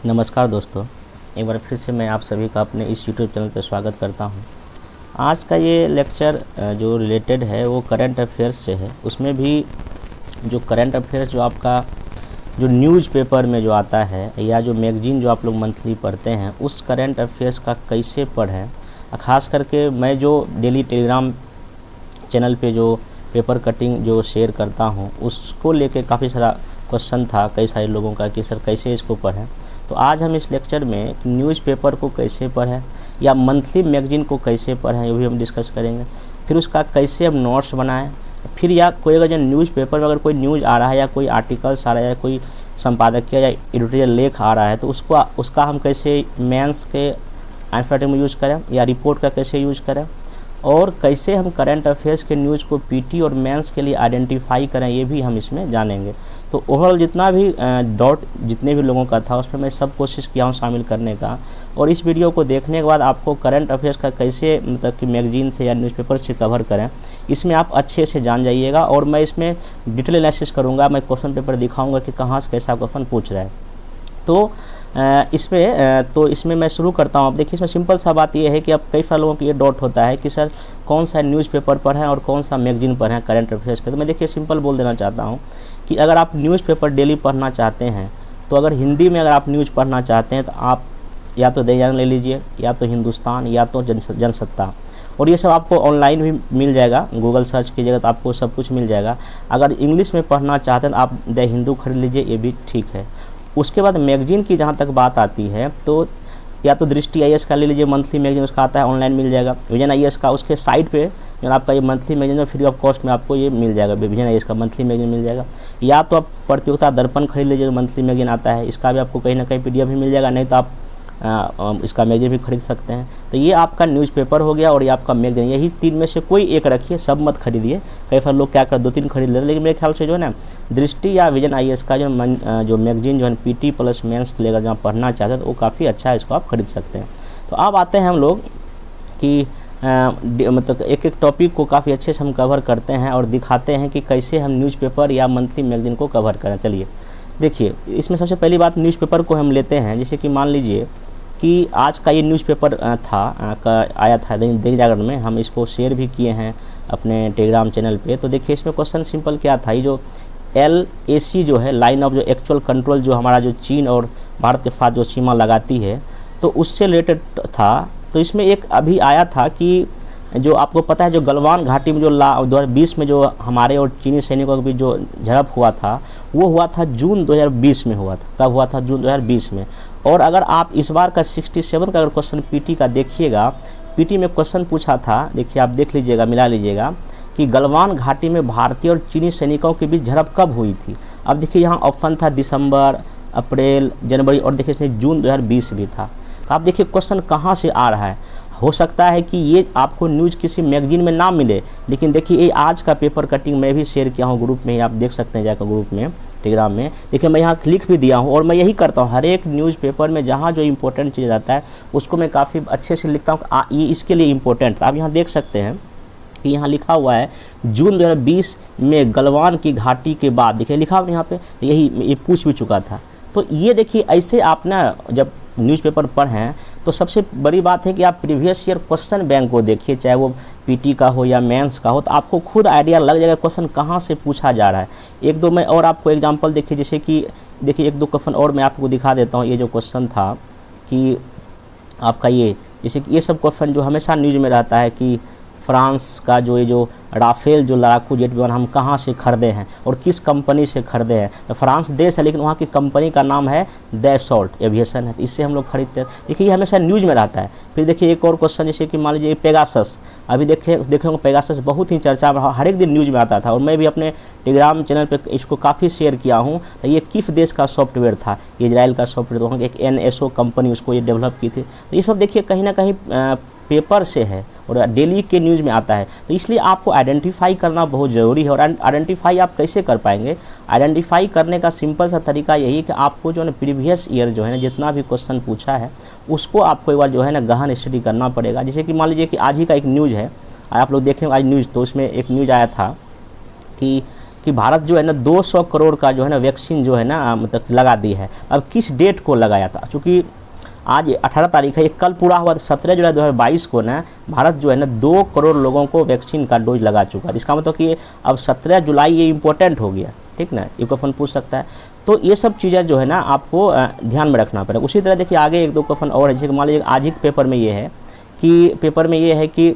नमस्कार दोस्तों, एक बार फिर से मैं आप सभी का अपने इस यूट्यूब चैनल पर स्वागत करता हूं। आज का ये लेक्चर जो रिलेटेड है वो करंट अफेयर्स से है। उसमें भी जो करंट अफेयर्स जो आपका जो न्यूज़पेपर में जो आता है या जो मैगज़ीन जो आप लोग मंथली पढ़ते हैं उस करंट अफेयर्स का कैसे पढ़ें। ख़ास करके मैं जो डेली टेलीग्राम चैनल पे जो पेपर कटिंग जो शेयर करता हूँ उसको लेके काफ़ी सारा क्वेश्चन था कई सारे लोगों का कि सर कैसे इसको पढ़ें। तो आज हम इस लेक्चर में न्यूज़पेपर को कैसे पढ़ें या मंथली मैगज़ीन को कैसे पढ़ें ये भी हम डिस्कस करेंगे। फिर उसका कैसे हम नोट्स बनाएं। फिर या कोई अगर जो न्यूज़पेपर में अगर कोई न्यूज़ आ रहा है या कोई आर्टिकल्स आ रहा है या कोई संपादकीय या एडिटोरियल लेख आ रहा है तो उसका हम कैसे मेंस के आंसर में यूज़ करें या रिपोर्ट का कैसे यूज़ करें और कैसे हम करंट अफेयर्स के न्यूज़ को पीटी और मेंस के लिए आइडेंटिफाई करें ये भी हम इसमें जानेंगे। तो ओवरऑल जितना भी डाउट जितने भी लोगों का था उसमें मैं सब कोशिश किया हूँ शामिल करने का। और इस वीडियो को देखने के बाद आपको करंट अफेयर्स का कैसे मतलब कि मैगजीन से या न्यूज़पेपर से कवर करें इसमें आप अच्छे से जान जाइएगा। और मैं इसमें डिटेल एनालिसिस करूँगा, मैं क्वेश्चन पेपर दिखाऊँगा कि कहाँ से कैसा क्वेश्चन पूछ रहा है। तो इसमें मैं शुरू करता हूँ। अब देखिए इसमें सिंपल सा बात यह है कि अब कई सारे लोगों को ये डाउट होता है कि सर कौन सा न्यूज़पेपर पढ़ें और कौन सा मैगजीन पढ़ें करंट अफेयर्स के। तो मैं देखिए सिंपल बोल देना चाहता हूँ कि अगर आप न्यूज़पेपर डेली पढ़ना चाहते हैं तो अगर हिंदी में अगर आप न्यूज़ पढ़ना चाहते हैं तो आप या तो दैनिक जागरण ले लीजिए या तो हिंदुस्तान या तो जनसत्ता। और ये सब आपको ऑनलाइन भी मिल जाएगा, गूगल सर्च कीजिएगा तो आपको सब कुछ मिल जाएगा। अगर इंग्लिश में पढ़ना चाहते हैं तो आप द हिंदू खरीद लीजिए, ये भी ठीक है। उसके बाद मैगजीन की जहाँ तक बात आती है तो या तो दृष्टि आईएएस का ले लीजिए, मंथली मैगजीन उसका आता है, ऑनलाइन मिल जाएगा। विजन आईएएस का उसके साइट पे जो आपका ये monthly magazine free of cost में आपको ये मिल जाएगा, विजन आईएएस का मंथली मैगजीन मिल जाएगा। या तो आप प्रतियोगिता दर्पण खरीद लीजिए, मंथली मैगजीन आता है, इसका भी आपको कहीं ना कहीं पीडीएफ भी मिल जाएगा, नहीं तो आप इसका मैगजीन भी खरीद सकते हैं। तो ये आपका न्यूज़पेपर हो गया और ये आपका मैगजीन, यही तीन में से कोई एक रखिए, सब मत खरीदिए। कई बार लोग क्या कर 2-3 खरीद लेते हैं, लेकिन मेरे ख्याल से जो है ना दृष्टि या विजन आईएएस का जो मैगजीन जो है पीटी प्लस मेंस लेकर जहाँ पढ़ना चाहते हैं तो वो काफ़ी अच्छा है, इसको आप खरीद सकते हैं। तो अब आते हैं हम लोग कि मतलब एक टॉपिक को काफ़ी अच्छे से हम कवर करते हैं और दिखाते हैं कि कैसे हम न्यूज़पेपर या मंथली मैगजीन को कवर करें। चलिए देखिए, इसमें सबसे पहली बात न्यूज़पेपर को हम लेते हैं। जैसे कि मान लीजिए कि आज का ये न्यूज़पेपर आया था दैनिक जागरण में, हम इसको शेयर भी किए हैं अपने टेलीग्राम चैनल पे। तो देखिए इसमें क्वेश्चन सिंपल क्या था, ये जो LAC जो है लाइन ऑफ जो एक्चुअल कंट्रोल जो हमारा जो चीन और भारत के साथ जो सीमा लगाती है तो उससे रिलेटेड था। तो इसमें एक अभी आया था कि जो आपको पता है जो गलवान घाटी में जो 2020 में जो हमारे और चीनी सैनिकों के बीच जो झड़प हुआ था वो हुआ था जून 2020 में हुआ था। कब हुआ था? जून 2020 में। और अगर आप इस बार का 67 का अगर क्वेश्चन पीटी का देखिएगा, पीटी में क्वेश्चन पूछा था, देखिए आप देख लीजिएगा, मिला लीजिएगा कि गलवान घाटी में भारतीय और चीनी सैनिकों के बीच झड़प कब हुई थी। अब देखिए यहाँ ऑप्शन था दिसंबर, अप्रैल, जनवरी और देखिए इसमें जून 2020 भी था। तो आप देखिए क्वेश्चन कहाँ से आ रहा है। हो सकता है कि ये आपको न्यूज़ किसी मैगजीन में ना मिले, लेकिन देखिए ये आज का पेपर कटिंग मैं भी शेयर किया हूँ ग्रुप में, आप देख सकते हैं जाकर ग्रुप में टेलीग्राम में। देखिए मैं यहाँ लिख भी दिया हूँ और मैं यही करता हूँ, हर एक न्यूज़पेपर में जहाँ जो इम्पोर्टेंट चीज़ रहता है उसको मैं काफ़ी अच्छे से लिखता हूँ ये इसके लिए इम्पोर्टेंट था। आप यहाँ देख सकते हैं कि यहाँ लिखा हुआ है जून 2020 में गलवान की घाटी के बाद, देखिए लिखा हुआ यहाँ पे, तो ये पूछ भी चुका था। तो ये देखिए ऐसे आप ना जब न्यूज़पेपर पढ़ें तो सबसे बड़ी बात है कि आप प्रीवियस ईयर क्वेश्चन बैंक को देखिए, चाहे वो पीटी का हो या मेंस का हो, तो आपको खुद आइडिया लग जाएगा क्वेश्चन कहाँ से पूछा जा रहा है। एक दो मैं और आपको एग्जांपल देखिए, जैसे कि देखिए एक दो क्वेश्चन और मैं आपको दिखा देता हूँ। ये जो क्वेश्चन था कि आपका ये जैसे कि ये सब क्वेश्चन जो हमेशा न्यूज़ में रहता है कि फ्रांस का ये जो राफेल जो लड़ाकू जेट विमान हम कहाँ से खरीदे हैं और किस कंपनी से खरीदे हैं। तो फ्रांस देश है लेकिन वहाँ की कंपनी का नाम है डैसॉल्ट एविएशन है, तो इससे हम लोग खरीदते हैं। देखिए ये हमेशा न्यूज़ में रहता है। फिर देखिए एक और क्वेश्चन, जैसे कि मान लीजिए पेगासस, अभी देखेंगे पेगासस बहुत ही चर्चा में हर एक दिन न्यूज़ में आता था और मैं भी अपने टेलीग्राम चैनल पर इसको काफ़ी शेयर किया हूँ। तो ये किस देश का सॉफ्टवेयर था? इजराइल का सॉफ्टवेयर, वहाँ की एक NSO कंपनी उसको ये डेवलप की थी। तो ये सब देखिए कहीं ना कहीं पेपर से है और डेली के न्यूज़ में आता है। तो इसलिए आपको आइडेंटिफाई करना बहुत ज़रूरी है। और आइडेंटिफाई आप कैसे कर पाएंगे? आइडेंटिफाई करने का सिंपल सा तरीका यही है कि आपको जो है ना प्रीवियस ईयर जो है ना जितना भी क्वेश्चन पूछा है उसको आपको एक बार जो है ना गहन स्टडी करना पड़ेगा। जैसे कि मान लीजिए कि आज ही का एक न्यूज़ है, आप लोग देखें आज न्यूज़, तो उसमें एक न्यूज़ आया था कि कि भारत जो है ना 200 करोड़ का जो है ना वैक्सीन जो है ना मतलब लगा दी है। अब किस डेट को लगाया था, चूँकि आज 18 तारीख है, ये कल पूरा हुआ, तो 17 जुलाई 2022 को ना भारत जो है ना 2 करोड़ लोगों को वैक्सीन का डोज लगा चुका है। इसका मतलब कि अब 17 जुलाई ये इम्पोर्टेंट हो गया, ठीक ना, ये क्वेश्चन पूछ सकता है। तो ये सब चीज़ें जो है ना आपको ध्यान में रखना पड़ेगा। उसी तरह देखिए आगे एक दो क्वेश्चन और है, जैसे मान लीजिए आज ही पेपर में ये है कि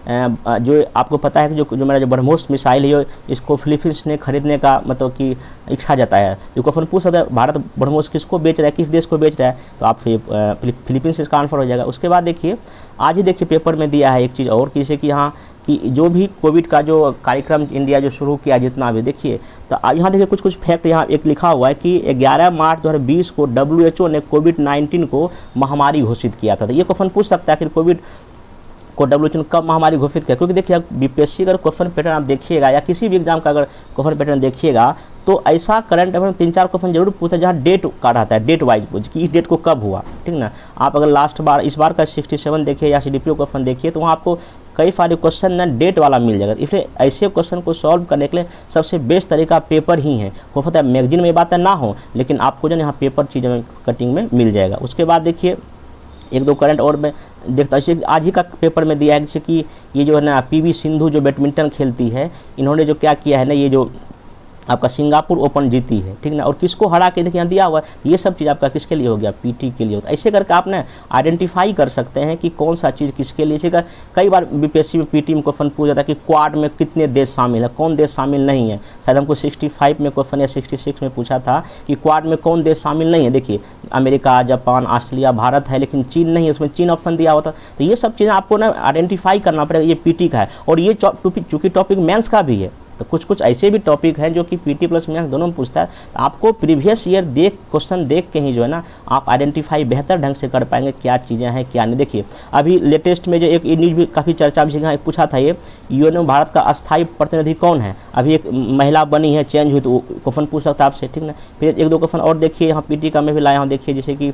जो आपको पता है कि जो मेरा जो ब्रह्मोस मिसाइल है इसको फिलीपींस ने खरीदने का मतलब कि इच्छा जताया है। जो क्वेश्चन पूछ सकता है भारत ब्रह्मोस किसको बेच रहा है, किस देश को बेच रहा है, तो आप फिलीपींस से इसका आंसर हो जाएगा। उसके बाद देखिए आज ही देखिए पेपर में दिया है एक चीज़ और, जैसे कि यहाँ कि जो भी कोविड का जो कार्यक्रम इंडिया जो शुरू किया जितना भी देखिए, तो यहाँ देखिए कुछ फैक्ट यहाँ एक लिखा हुआ है कि 11 मार्च 2020 को WHO ने कोविड-19 को महामारी घोषित किया था। तो ये क्वेश्चन पूछ सकता है कि कोविड को WHO ने कब महामारी घोषित किया, क्योंकि देखिए बीपीएससी अगर क्वेश्चन पैटर्न आप देखिएगा या किसी भी एग्जाम का अगर क्वेश्चन पैटर्न देखिएगा तो ऐसा करंट अफेयर 3-4 क्वेश्चन जरूर पूछता है जहाँ डेट का रहता है, डेट वाइज पूछ कि इस डेट को कब हुआ, ठीक ना। आप अगर लास्ट बार इस बार का 67 देखिए या CDPO क्वेश्चन देखिए तो वहाँ आपको कई सारे क्वेश्चन ना डेट वाला मिल जाएगा। इसलिए ऐसे क्वेश्चन को सॉल्व करने के लिए सबसे बेस्ट तरीका पेपर ही है। हो सकता है मैगजीन में ये बातें ना हो, लेकिन आपको जो यहाँ पेपर चीज़ों में कटिंग में मिल जाएगा। उसके बाद देखिए एक दो करंट और मैं देखता हूँ, जैसे आज ही का पेपर में दिया है, जैसे कि ये जो है ना PV सिंधु जो बैडमिंटन खेलती है, इन्होंने जो क्या किया है ना, ये जो आपका सिंगापुर ओपन जीती है, ठीक ना, और किसको हरा के देखिए यहाँ दिया हुआ है। ये सब चीज़ आपका किसके लिए हो गया, PT के लिए होता है। ऐसे करके आप ना आइडेंटिफाई कर सकते हैं कि कौन सा चीज़ किसके लिए। इसे कई बार BPSC में PT में क्वेश्चन पूछ जाता है कि क्वाड में कितने देश शामिल है, कौन देश शामिल नहीं है। शायद हमको 65 में क्वेश्चन या 66 में पूछा था कि क्वाड में कौन देश शामिल नहीं है। देखिए अमेरिका, जापान, ऑस्ट्रेलिया, भारत है, लेकिन चीन नहीं है, उसमें चीन ऑप्शन दिया होता। तो ये सब चीज़ें आपको ना आइडेंटिफाई करना पड़ेगा, ये PT का है। और ये चूँकि टॉपिक मेंस का भी है, तो कुछ ऐसे भी टॉपिक हैं जो कि PT प्लस मेंस दोनों में पूछता है। तो आपको प्रीवियस ईयर क्वेश्चन देख के ही जो है ना आप आइडेंटिफाई बेहतर ढंग से कर पाएंगे क्या चीज़ें हैं क्या नहीं। देखिए अभी लेटेस्ट में जो एक न्यूज़ भी काफ़ी चर्चा भी पूछा था, ये UN में भारत का अस्थायी प्रतिनिधि कौन है। अभी एक महिला बनी है, चेंज हुई, तो क्वेश्चन पूछ सकता है आपसे, ठीक ना। फिर एक दो क्वेश्चन और देखिए यहाँ PT का मैं भी लाया हूँ। देखिए जैसे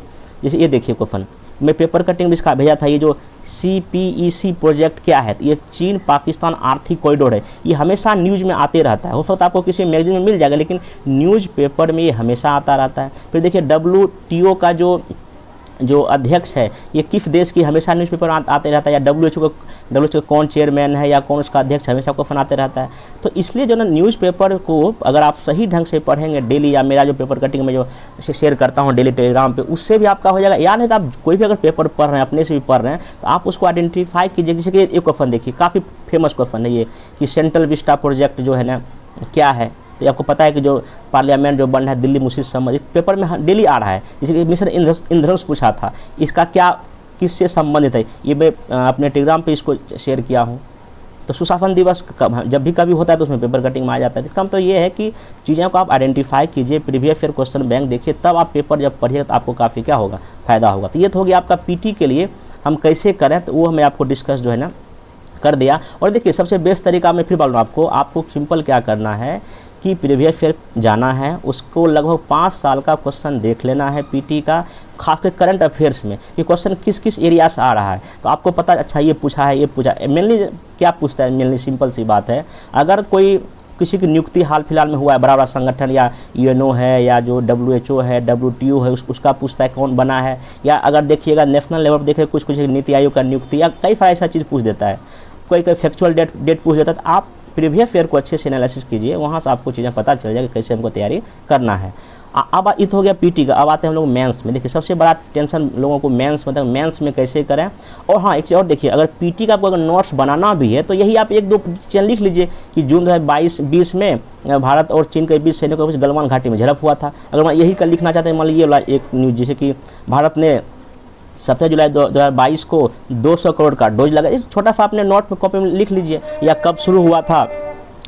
ये देखिए क्वेश्चन मैं पेपर कटिंग भी इसका भेजा था, ये जो CPEC प्रोजेक्ट क्या है, ये चीन पाकिस्तान आर्थिक कॉरिडोर है। ये हमेशा न्यूज़ में आते रहता है। हो सकता है आपको किसी मैगजीन में मिल जाएगा, लेकिन न्यूज़ पेपर में ये हमेशा आता रहता है। फिर देखिए WTO का जो अध्यक्ष है ये किस देश की, हमेशा न्यूज़पेपर आते रहता है। या WHO का कौन चेयरमैन है या कौन उसका अध्यक्ष, हमेशा क्वेश्चन आते रहता है। तो इसलिए जो ना न्यूज़पेपर को अगर आप सही ढंग से पढ़ेंगे डेली, या मेरा जो पेपर कटिंग में जो शेयर करता हूँ डेली टेलीग्राम पे, उससे भी आपका हो जाएगा। या नहीं तो आप कोई भी अगर पेपर पढ़ रहे हैं, अपने से भी पढ़ रहे हैं, तो आप उसको आइडेंटिफाई कीजिए। जैसे कि एक क्वेश्चन देखिए, काफ़ी फेमस क्वेश्चन है ये कि सेंट्रल विस्टा प्रोजेक्ट जो है ना क्या है। तो आपको पता है कि जो पार्लियामेंट जो बन रहा है दिल्ली मुस्लिम संबंध, पेपर में डेली आ रहा है। जैसे कि मिशन इंद्रधनुष पूछा था, इसका क्या किससे संबंधित है, ये मैं अपने टेलीग्राम पे इसको शेयर किया हूँ। तो सुशासन दिवस जब भी कभी होता है तो उसमें पेपर कटिंग में आ जाता है। इसका मतलब ये है कि चीज़ों को आप आइडेंटिफाई कीजिए, प्रीवियस ईयर क्वेश्चन बैंक देखिए, तब आप पेपर जब पढ़िए तो आपको काफ़ी क्या होगा, फ़ायदा होगा। तो ये तो हो गया आपका PT के लिए हम कैसे करें, तो वो मैं आपको डिस्कस जो है ना कर दिया। और देखिए सबसे बेस्ट तरीका मैं फिर बोल रहा हूँ आपको सिंपल क्या करना है कि प्रीवियस ईयर जाना है, उसको लगभग 5 साल का क्वेश्चन देख लेना है PT का, खासकर करंट अफेयर्स में कि क्वेश्चन किस किस एरिया से आ रहा है। तो आपको पता अच्छा ये पूछा है, ये पूछा है। मेनली क्या पूछता है, मेनली सिंपल सी बात है, अगर कोई किसी की नियुक्ति हाल फिलहाल में हुआ है, बड़ा बड़ा संगठन या UNO है या जो WHO है, WTO है, उसका पूछता है कौन बना है। या अगर देखिएगा नेशनल लेवल पर देखिए कुछ नीति आयोग का नियुक्ति या कई सारी ऐसा चीज़ पूछ देता है, कोई फैक्चुअल डेट पूछ देता है। तो आप प्रीवियस ईयर को अच्छे से एनालिसिस कीजिए, वहाँ से आपको चीज़ें पता चल जाएगी कैसे हमको तैयारी करना है। अब ये तो हो गया PT का। अब आते हैं हम लोग मेंस में। देखिए सबसे बड़ा टेंशन लोगों को मेंस मतलब मेंस में कैसे करें। और हाँ एक चीज़ और देखिए, अगर PT का आपको अगर नोट्स बनाना भी है तो यही आप 1-2 चीज़ें लिख लीजिए कि जून 2022 में भारत और चीन के बीच सैनिकों के बीच गलवान घाटी में झड़प हुआ था। अगर मैं यही कल लिखना चाहते हैं, मान लीजिए वाला एक न्यूज़, जैसे कि भारत ने 17 जुलाई 2022 को 200 करोड़ का डोज लगा, इस छोटा सा अपने नोट में कॉपी में लिख लीजिए, या कब शुरू हुआ था।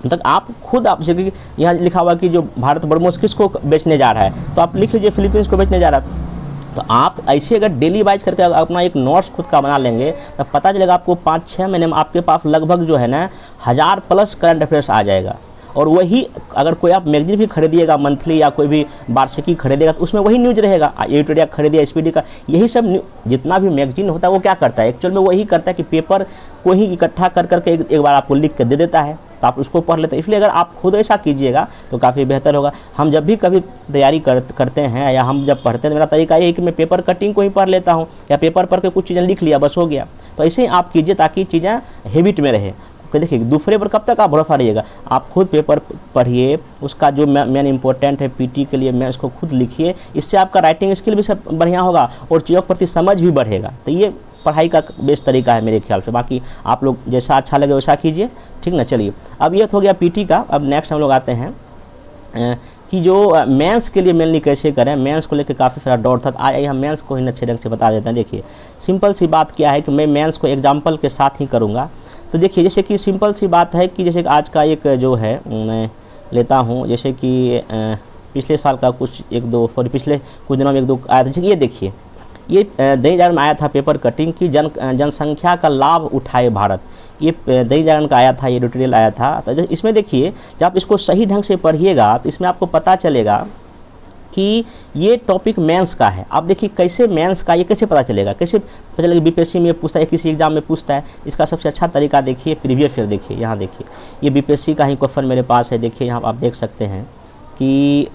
तक आप खुद आप जैसे कि यहाँ लिखा हुआ कि जो भारत ब्रह्मोस किसको बेचने जा रहा है, तो आप लिख लीजिए फिलीपींस को बेचने जा रहा था। तो आप ऐसे अगर डेली वाइज करके अपना एक नोट्स खुद का बना लेंगे तो पता चलेगा आपको 5-6 महीने में आपके पास लगभग जो है ना 1000+ करंट अफेयर्स आ जाएगा। और वही अगर कोई आप मैगजीन भी खरीदिएगा मंथली या कोई भी वार्षिकी खरीदेगा तो उसमें वही न्यूज़ रहेगा। एडिटोरियल खरीदिए SPD का, यही सब जितना भी मैगजीन होता है वो क्या करता है, एक्चुअल में वही करता है कि पेपर को ही इकट्ठा कर करके एक बार आपको लिख के दे देता है। तो आप उसको पढ़ लेते हैं। इसलिए अगर आप खुद ऐसा कीजिएगा तो काफ़ी बेहतर होगा। हम जब भी कभी तैयारी करते हैं या हम जब पढ़ते हैं तो मेरा तरीका ये है कि मैं पेपर कटिंग को ही पढ़ लेता हूँ या पेपर पढ़ के कुछ चीज़ें लिख लिया, बस हो गया। तो ऐसे ही आप कीजिए ताकि चीज़ें हैबिट में रहे। देखिए दूसरे पर कब तक आप भरोसा रहिएगा, आप खुद पेपर पढ़िए, उसका जो मेन इंपॉर्टेंट है पीटी के लिए मैं उसको खुद लिखिए। इससे आपका राइटिंग स्किल भी सब बढ़िया होगा और चीज़ों के प्रति समझ भी बढ़ेगा। तो ये पढ़ाई का बेस्ट तरीका है मेरे ख्याल से। बाकी आप लोग जैसा अच्छा लगे वैसा कीजिए, ठीक ना। चलिए अब ये तो हो गया पीटी का। अब नेक्स्ट हम लोग आते हैं कि जो मेंस के लिए मेनली कैसे करें। मेंस को लेकर काफ़ी सारा डर था, आइए हम मेंस को ही अच्छे ढंग से बता देते हैं। देखिए सिंपल सी बात क्या है कि मैं मेंस को एग्जाम्पल के साथ ही करूँगा। तो देखिए जैसे कि सिंपल सी बात है कि जैसे आज का एक जो है मैं लेता हूँ, जैसे कि पिछले साल का पिछले कुछ दिनों में एक दो आया था। जैसे ये देखिए, ये दैनिक जागरण में आया था पेपर कटिंग की जनसंख्या का लाभ उठाए भारत। ये दैनिक जागरण का आया था, ये एडिटोरियल आया था। तो इसमें देखिए जब आप इसको सही ढंग से पढ़िएगा तो इसमें आपको पता चलेगा कि ये टॉपिक मेंस का है। आप देखिए कैसे मेंस का, ये कैसे पता चलेगा, कैसे पता चलेगा बीपीएससी में पूछता है, किसी एग्जाम में पूछता है। इसका सबसे अच्छा तरीका देखिए प्रीवियस ईयर। देखिए यहाँ देखिए, ये बीपीएससी का ही क्वेश्चन मेरे पास है। देखिए यहाँ आप देख सकते हैं कि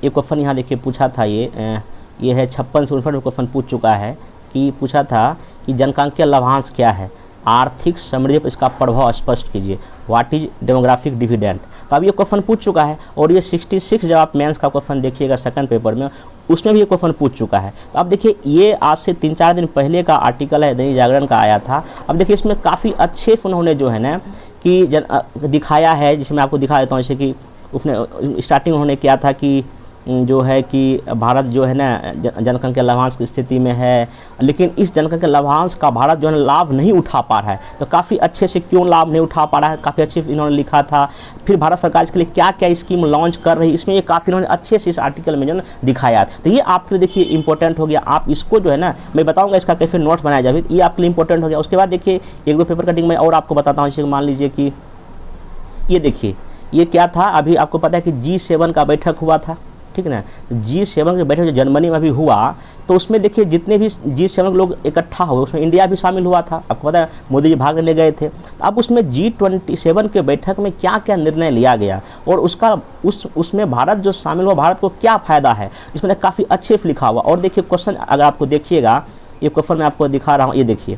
ये क्वेश्चन यहाँ देखिए पूछा था, ये है 56 से 59 में क्वेश्चन पूछ चुका है कि पूछा था कि जनसांख्यिकीय लाभांश क्या है, आर्थिक समृद्धि पर इसका प्रभाव स्पष्ट कीजिए, व्हाट इज डेमोग्राफिक डिविडेंड। तो अब ये क्वेश्चन पूछ चुका है और ये 66 जब आप मेंस का क्वेश्चन देखिएगा सेकंड पेपर में, उसमें भी ये क्वेश्चन पूछ चुका है। तो अब देखिए ये आज से 3-4 दिन पहले का आर्टिकल है, दैनिक जागरण का आया था। अब देखिए इसमें काफ़ी अच्छे से उन्होंने जो है ना कि दिखाया है, जिसमें आपको दिखा देता हूँ। जैसे कि उसने स्टार्टिंग उन्होंने किया था कि जो है कि भारत जो है ना जनसंख्या लाभांश की स्थिति में है, लेकिन इस जनसंख्या लाभांश का भारत जो है लाभ नहीं उठा पा रहा है। तो काफ़ी अच्छे से क्यों लाभ नहीं उठा पा रहा है, काफ़ी अच्छे से इन्होंने लिखा था। फिर भारत सरकार इसके लिए क्या क्या स्कीम लॉन्च कर रही है, इसमें ये काफ़ी इन्होंने अच्छे से इस आर्टिकल में जो है दिखाया। तो ये आपके लिए देखिए इंपॉर्टेंट हो गया। आप इसको जो है ना मैं बताऊँगा इसका कैसे नोट्स बनाया जाए, ये आपके लिए इंपॉर्टेंट हो गया। उसके बाद देखिए एक दो पेपर कटिंग में और आपको बताता हूँ। जैसे मान लीजिए कि ये देखिए ये क्या था, अभी आपको पता है कि G7 का बैठक हुआ था, ठीक ना। G7 के बैठक जो जर्मनी में अभी हुआ, तो उसमें देखिए जितने भी G7 लोग इकट्ठा हुए उसमें इंडिया भी शामिल हुआ था। आपको पता है मोदी जी भाग लेने गए थे। तो अब उसमें G27 के बैठक में क्या क्या निर्णय लिया गया और उसमें भारत जो शामिल हुआ, भारत को क्या फ़ायदा है, इसमें काफ़ी अच्छे से लिखा हुआ। और देखिए क्वेश्चन अगर आपको देखिएगा, ये क्वेश्चन मैं आपको दिखा रहा हूँ, ये देखिए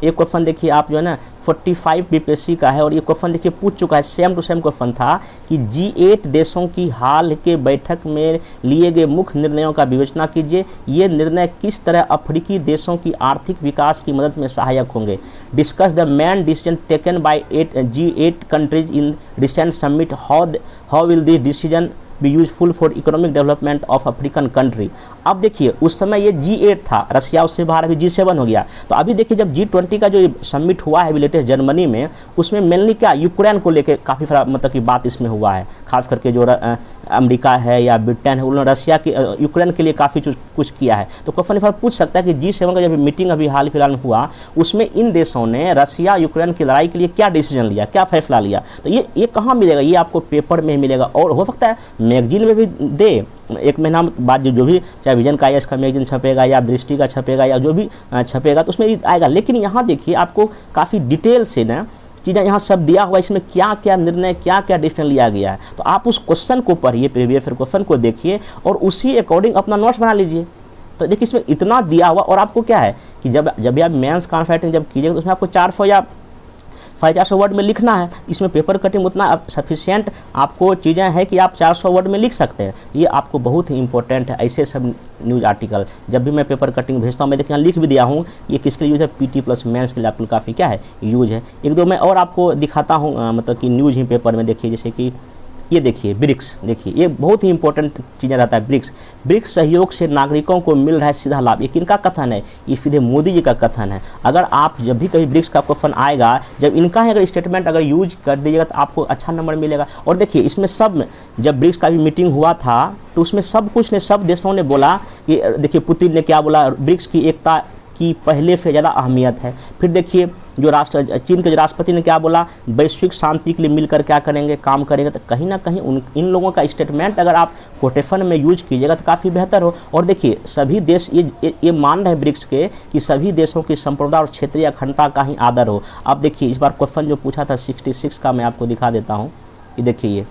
एक क्वेश्चन देखिए आप जो है ना 45 बीपीएससी का है और ये क्वेश्चन देखिए पूछ चुका है। सेम टू सेम क्वेश्चन था कि G8 देशों की हाल के बैठक में लिए गए मुख्य निर्णयों का विवेचना कीजिए। ये निर्णय किस तरह अफ्रीकी देशों की आर्थिक विकास की मदद में सहायक होंगे। Discuss the main decision taken by G8 countries in recent summit, how will this decision be useful for economic development of African country. अब देखिए उस समय ये G8 था, रशिया उससे बाहर अभी G7 हो गया। तो अभी देखिए जब G20 का जो समिट हुआ है लेटेस्ट जर्मनी में, उसमें मेनली क्या यूक्रेन को लेकर काफ़ी सारा मतलब की बात इसमें हुआ है। खास करके जो अमेरिका है या ब्रिटेन है, उन्होंने रशिया के यूक्रेन के लिए काफ़ी कुछ किया है। तो क्वेश्चन इस बार पूछ सकता है कि G7 का जब मीटिंग अभी हाल फिलहाल में हुआ, उसमें इन देशों ने रशिया यूक्रेन की लड़ाई के लिए क्या डिसीजन लिया, क्या फैसला लिया। तो ये कहाँ मिलेगा, ये आपको पेपर में ही मिलेगा और हो सकता है मैगजीन में भी दे। एक महीना बाद जो भी चाहे विजन का IAS का मैगजीन छपेगा या दृष्टि का छपेगा या जो भी छपेगा तो उसमें भी आएगा। लेकिन यहाँ देखिए आपको काफ़ी डिटेल से ना चीज़ें यहाँ सब दिया हुआ है, इसमें क्या क्या निर्णय क्या क्या डिसीजन लिया गया है। तो आप उस क्वेश्चन को पढ़िए, प्रीवियस ईयर क्वेश्चन को देखिए और उसी अकॉर्डिंग अपना नोट्स बना लीजिए। तो देखिए इसमें इतना दिया हुआ और आपको क्या है कि जब भी आप मेंस कॉन्फिडेंस जब कीजिएगा तो उसमें आपको 400 या 450 वर्ड में लिखना है। इसमें पेपर कटिंग उतना सफिशिएंट आपको चीज़ें हैं कि आप 400 वर्ड में लिख सकते हैं। ये आपको बहुत ही इंपॉर्टेंट है। ऐसे सब न्यूज़ आर्टिकल जब भी मैं पेपर कटिंग भेजता हूँ, मैं देखिए लिख भी दिया हूँ ये किसके लिए यूज़ है, PT प्लस मेंस के लिए आपको काफ़ी क्या है यूज़ है। एक दो मैं और आपको दिखाता हूँ मतलब कि न्यूज़ ही पेपर में। देखिए जैसे कि ये देखिए ब्रिक्स, देखिए ये बहुत ही इंपॉर्टेंट चीज़ें रहता है। ब्रिक्स सहयोग से नागरिकों को मिल रहा है सीधा लाभ। ये किनका कथन है, ये सीधे मोदी जी का कथन है। अगर आप जब भी कभी ब्रिक्स का क्वेश्चन आएगा, जब इनका ही अगर स्टेटमेंट अगर यूज कर दीजिएगा तो आपको अच्छा नंबर मिलेगा। और देखिए इसमें सब जब ब्रिक्स का भी मीटिंग हुआ था तो उसमें सब कुछ ने सब देशों ने बोला कि देखिए पुतिन ने क्या बोला, ब्रिक्स की एकता की पहले से ज़्यादा अहमियत है। फिर देखिए चीन के जो राष्ट्रपति ने क्या बोला, वैश्विक शांति के लिए मिलकर क्या करेंगे, काम करेंगे। तो कहीं ना कहीं इन लोगों का स्टेटमेंट अगर आप कोटेशन में यूज कीजिएगा तो काफ़ी बेहतर हो। और देखिए सभी देश ये मान रहे हैं ब्रिक्स के कि सभी देशों की संप्रभुता और क्षेत्रीय अखंडता का ही आदर हो। अब देखिए इस बार क्वेश्चन जो पूछा था 66 का, मैं आपको दिखा देता हूँ। ये देखिए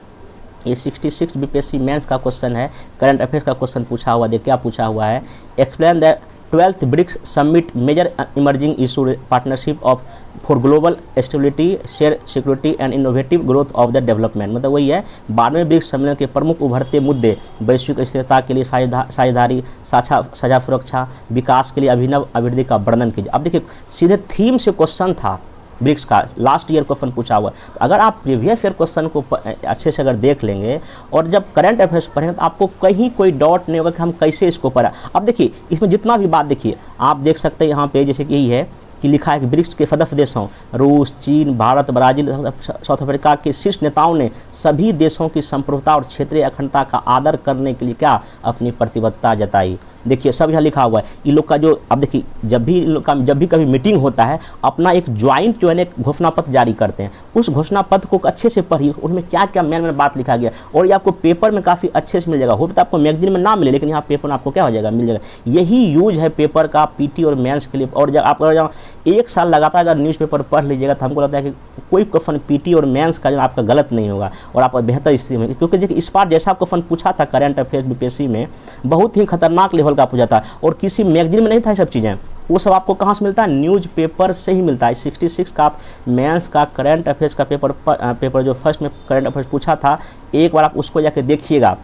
ये 66 बीपीएससी मेंस का क्वेश्चन है, करंट अफेयर्स का क्वेश्चन पूछा हुआ। देखिए क्या पूछा हुआ है, explain the 12th BRICS summit major emerging issue partnership of for global stability, share security and innovative growth of the development. मतलब वही है 12वें ब्रिक्स सम्मेलन के प्रमुख उभरते मुद्दे, वैश्विक स्थिरता के लिए साझेदारी, साझा सुरक्षा, विकास के लिए अभिनव अभिवृद्धि का वर्णन कीजिए। अब देखिए सीधे थीम से क्वेश्चन था ब्रिक्स का, लास्ट ईयर क्वेश्चन पूछा हुआ। तो अगर आप प्रीवियस ईयर क्वेश्चन को अच्छे से अगर देख लेंगे और जब करंट अफेयर्स पढ़ेंगे तो आपको कहीं कोई डाउट नहीं होगा कि हम कैसे इसको पढ़ा। अब देखिए इसमें जितना भी बात देखिए आप देख सकते हैं यहाँ पे, जैसे कि यही है कि लिखा है कि ब्रिक्स के सदस्य देशों रूस, चीन, भारत, ब्राज़ील, साउथ अफ्रीका के शीर्ष नेताओं ने सभी देशों की संप्रभुता और क्षेत्रीय अखंडता का आदर करने के लिए क्या अपनी प्रतिबद्धता जताई। देखिए सब यहाँ लिखा हुआ है। इन लोग का जो अब देखिए जब भी कभी मीटिंग होता है अपना एक ज्वाइंट जो है घोषणा पत्र जारी करते हैं। उस घोषणा पत्र को अच्छे से पढ़िए, उनमें क्या क्या मेन बात लिखा गया और ये आपको पेपर में काफ़ी अच्छे से मिल जाएगा। हो सकता है आपको मैगजीन में ना मिले लेकिन यहाँ पेपर में आपको क्या हो जाएगा, मिल जाएगा। यही यूज है पेपर का पीटी और मेंस के लिए। और जब आप अगर एक साल लगातार अगर न्यूज़पेपर पढ़ लीजिएगा तो हमको लगता है कि कोई क्वेश्चन पीटी और मेंस का जो आपका गलत नहीं होगा और आप बेहतर स्थिति में। क्योंकि देखिए इस बार जैसा क्वेश्चन पूछा था करंट अफेयर्स बीपीएससी में बहुत ही खतरनाक लेवल का पूछा था और किसी मैगजीन में नहीं था ये सब चीज़ें। वो सब आपको कहाँ से मिलता है, न्यूज़पेपर से ही मिलता है। 66 का मेंस का करंट अफेयर्स का पेपर जो फर्स्ट में करंट अफेयर्स पूछा था, एक बार आप उसको जाके देखिएगा।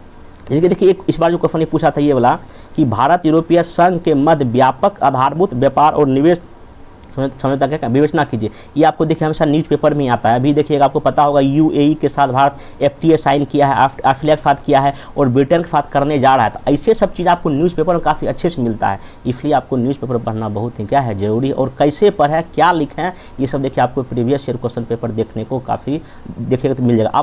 देखिए एक इस बार जो क्वेश्चन पूछा था ये वाला कि भारत यूरोपीय संघ के मध्य व्यापक आधारभूत व्यापार और निवेश समझौता क्या विवेचना कीजिए। ये आपको देखिए हमेशा न्यूज़पेपर में आता है। अभी देखिएगा आपको पता होगा यूएई के साथ भारत एफटीए साइन किया है, अफ्रीका के साथ किया है और ब्रिटेन के साथ करने जा रहा है। तो ऐसे सब चीज़ आपको न्यूज़पेपर में काफ़ी अच्छे से मिलता है। इसलिए आपको न्यूज़पेपर पढ़ना बहुत ही क्या है जरूरी। और कैसे पढ़े, क्या लिखे हैं, ये सब देखिए आपको प्रीवियस ईयर क्वेश्चन पेपर देखने को काफ़ी देखिएगा तो मिल जाएगा।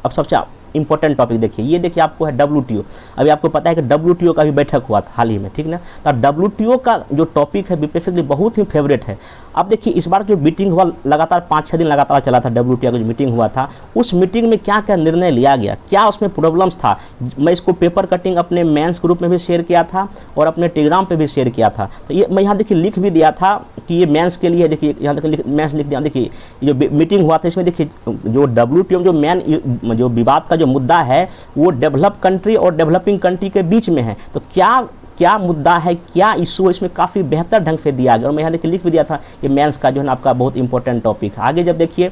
अब सबसे इंपॉर्टेंट टॉपिक देखिए, ये देखिए आपको है WTO। अभी आपको पता है कि WTO का भी बैठक हुआ था हाल ही में, ठीक ना। तो WTO का जो टॉपिक है बीपीएससी बहुत ही फेवरेट है। अब देखिए इस बार जो मीटिंग हुआ लगातार 5-6 दिन लगातार चला था, WTO का जो मीटिंग हुआ था उस मीटिंग में क्या क्या निर्णय लिया गया, क्या उसमें प्रॉब्लम्स था। मैं इसको पेपर कटिंग अपने मेंस ग्रुप में भी शेयर किया था और अपने टेलीग्राम पे भी शेयर किया था। तो ये मैं यहाँ देखिए लिख भी दिया था कि ये मेंस के लिए। देखिए यहाँ तक मेंस लिख दिया। देखिए जो मीटिंग हुआ था इसमें देखिए जो WTO जो मेन जो विवाद का जो मुद्दा है वो डेवलप कंट्री और डेवलपिंग कंट्री के बीच में है। तो क्या मुद्दा है, क्या इशू है, इसमें काफ़ी बेहतर ढंग से दिया गया और मैं यहाँ देखिए लिख भी दिया था ये मेंस का जो है ना आपका बहुत इंपॉर्टेंट टॉपिक है। आगे जब देखिए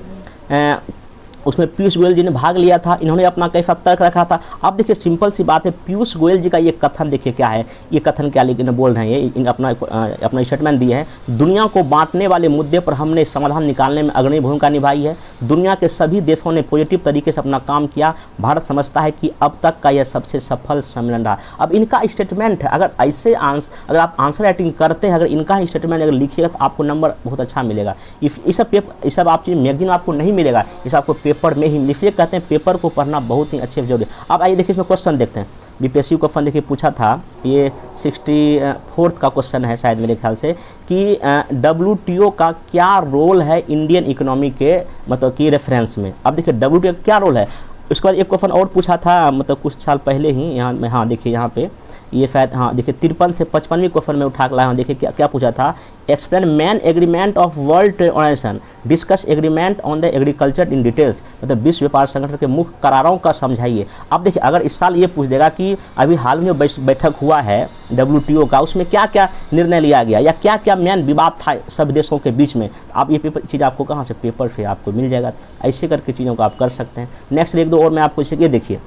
उसमें पीयूष गोयल जी ने भाग लिया था, इन्होंने अपना कैसा तर्क रखा था। अब देखिए सिंपल सी बात है, पीयूष गोयल जी का ये कथन देखिए क्या है, ये कथन क्या लेकिन बोल रहे हैं, ये अपना स्टेटमेंट दिए हैं। दुनिया को बांटने वाले मुद्दे पर हमने समाधान निकालने में अग्रणी भूमिका निभाई है। दुनिया के सभी देशों ने पॉजिटिव तरीके से अपना काम किया। भारत समझता है कि अब तक का यह सबसे सफल सम्मेलन रहा। अब इनका स्टेटमेंट है, अगर ऐसे अगर आप आंसर राइटिंग करते हैं, अगर इनका स्टेटमेंट अगर लिखिएगा तो आपको नंबर बहुत अच्छा मिलेगा। इस सब आप चीज़ मैगजीन आपको नहीं मिलेगा, इस आपको पेपर में ही लिखिए। कहते हैं पेपर को पढ़ना बहुत ही अच्छे जरूरी। अब आइए देखिए इसमें क्वेश्चन देखते हैं। बीपीएससी क्वेश्चन देखिए पूछा था, ये 64 का क्वेश्चन है शायद मेरे ख्याल से, कि WTO का क्या रोल है इंडियन इकोनॉमी के मतलब कि रेफरेंस में। अब देखिए WTO का क्या रोल है। उसके बाद एक क्वेश्चन और पूछा था मतलब कुछ साल पहले ही यहाँ में, हाँ देखिए यहाँ पे ये शायद हाँ देखिए 53 से 55वीं क्वेश्चन में उठा के लाया हूँ। देखिए क्या पूछा था, explain main agreement of World Trade Organization, discuss agreement on the agriculture in details. मतलब विश्व व्यापार संगठन के मुख्य करारों का समझाइए। अब देखिए अगर इस साल ये पूछ देगा कि अभी हाल में जो बैठक हुआ है WTO का उसमें क्या क्या निर्णय लिया गया या क्या क्या मेन विवाद था सब देशों के बीच में, तो आप ये पेपर चीज़ आपको कहाँ से पेपर से आपको मिल जाएगा। ऐसे करके चीज़ों को आप कर सकते हैं। नेक्स्ट एक दो और मैं आपको इसे ये देखिए,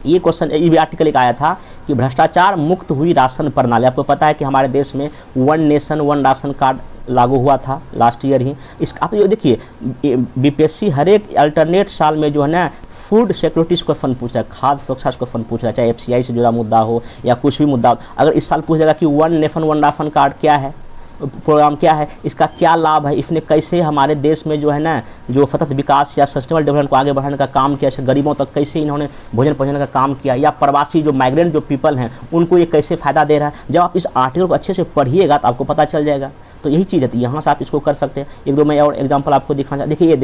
ये क्वेश्चन ये भी आर्टिकल एक आया था कि भ्रष्टाचार मुक्त हुई राशन प्रणाली। आपको पता है कि हमारे देश में 1 नेशन 1 राशन कार्ड लागू हुआ था लास्ट ईयर ही। इस आप ये देखिए बीपीएससी हर एक अल्टरनेट साल में जो है ना फूड सिक्योरिटी क्वेश्चन पूछ रहा है, खाद्य सुरक्षा क्वेश्चन पूछ रहा है, चाहे FCI से जुड़ा मुद्दा हो या कुछ भी मुद्दा हो। अगर इस साल पूछ जाएगा कि 1 नेशन 1 राशन कार्ड क्या है प्रोग्राम क्या है, इसका क्या लाभ है, इसने कैसे हमारे देश में जो है ना जो सतत विकास या सस्टेनेबल डेवलपमेंट को आगे बढ़ाने का काम किया, गरीबों तक कैसे इन्होंने भोजन पहुँचाने का काम किया, या प्रवासी जो माइग्रेंट जो पीपल हैं उनको ये कैसे फ़ायदा दे रहा है। जब आप इस आर्टिकल को अच्छे से पढ़िएगा तो आपको पता चल जाएगा। तो यही चीज़ है, यहाँ से आप इसको कर सकते हैं। एक दो मैं और एग्जाम्पल आपको दिखाना, देखिए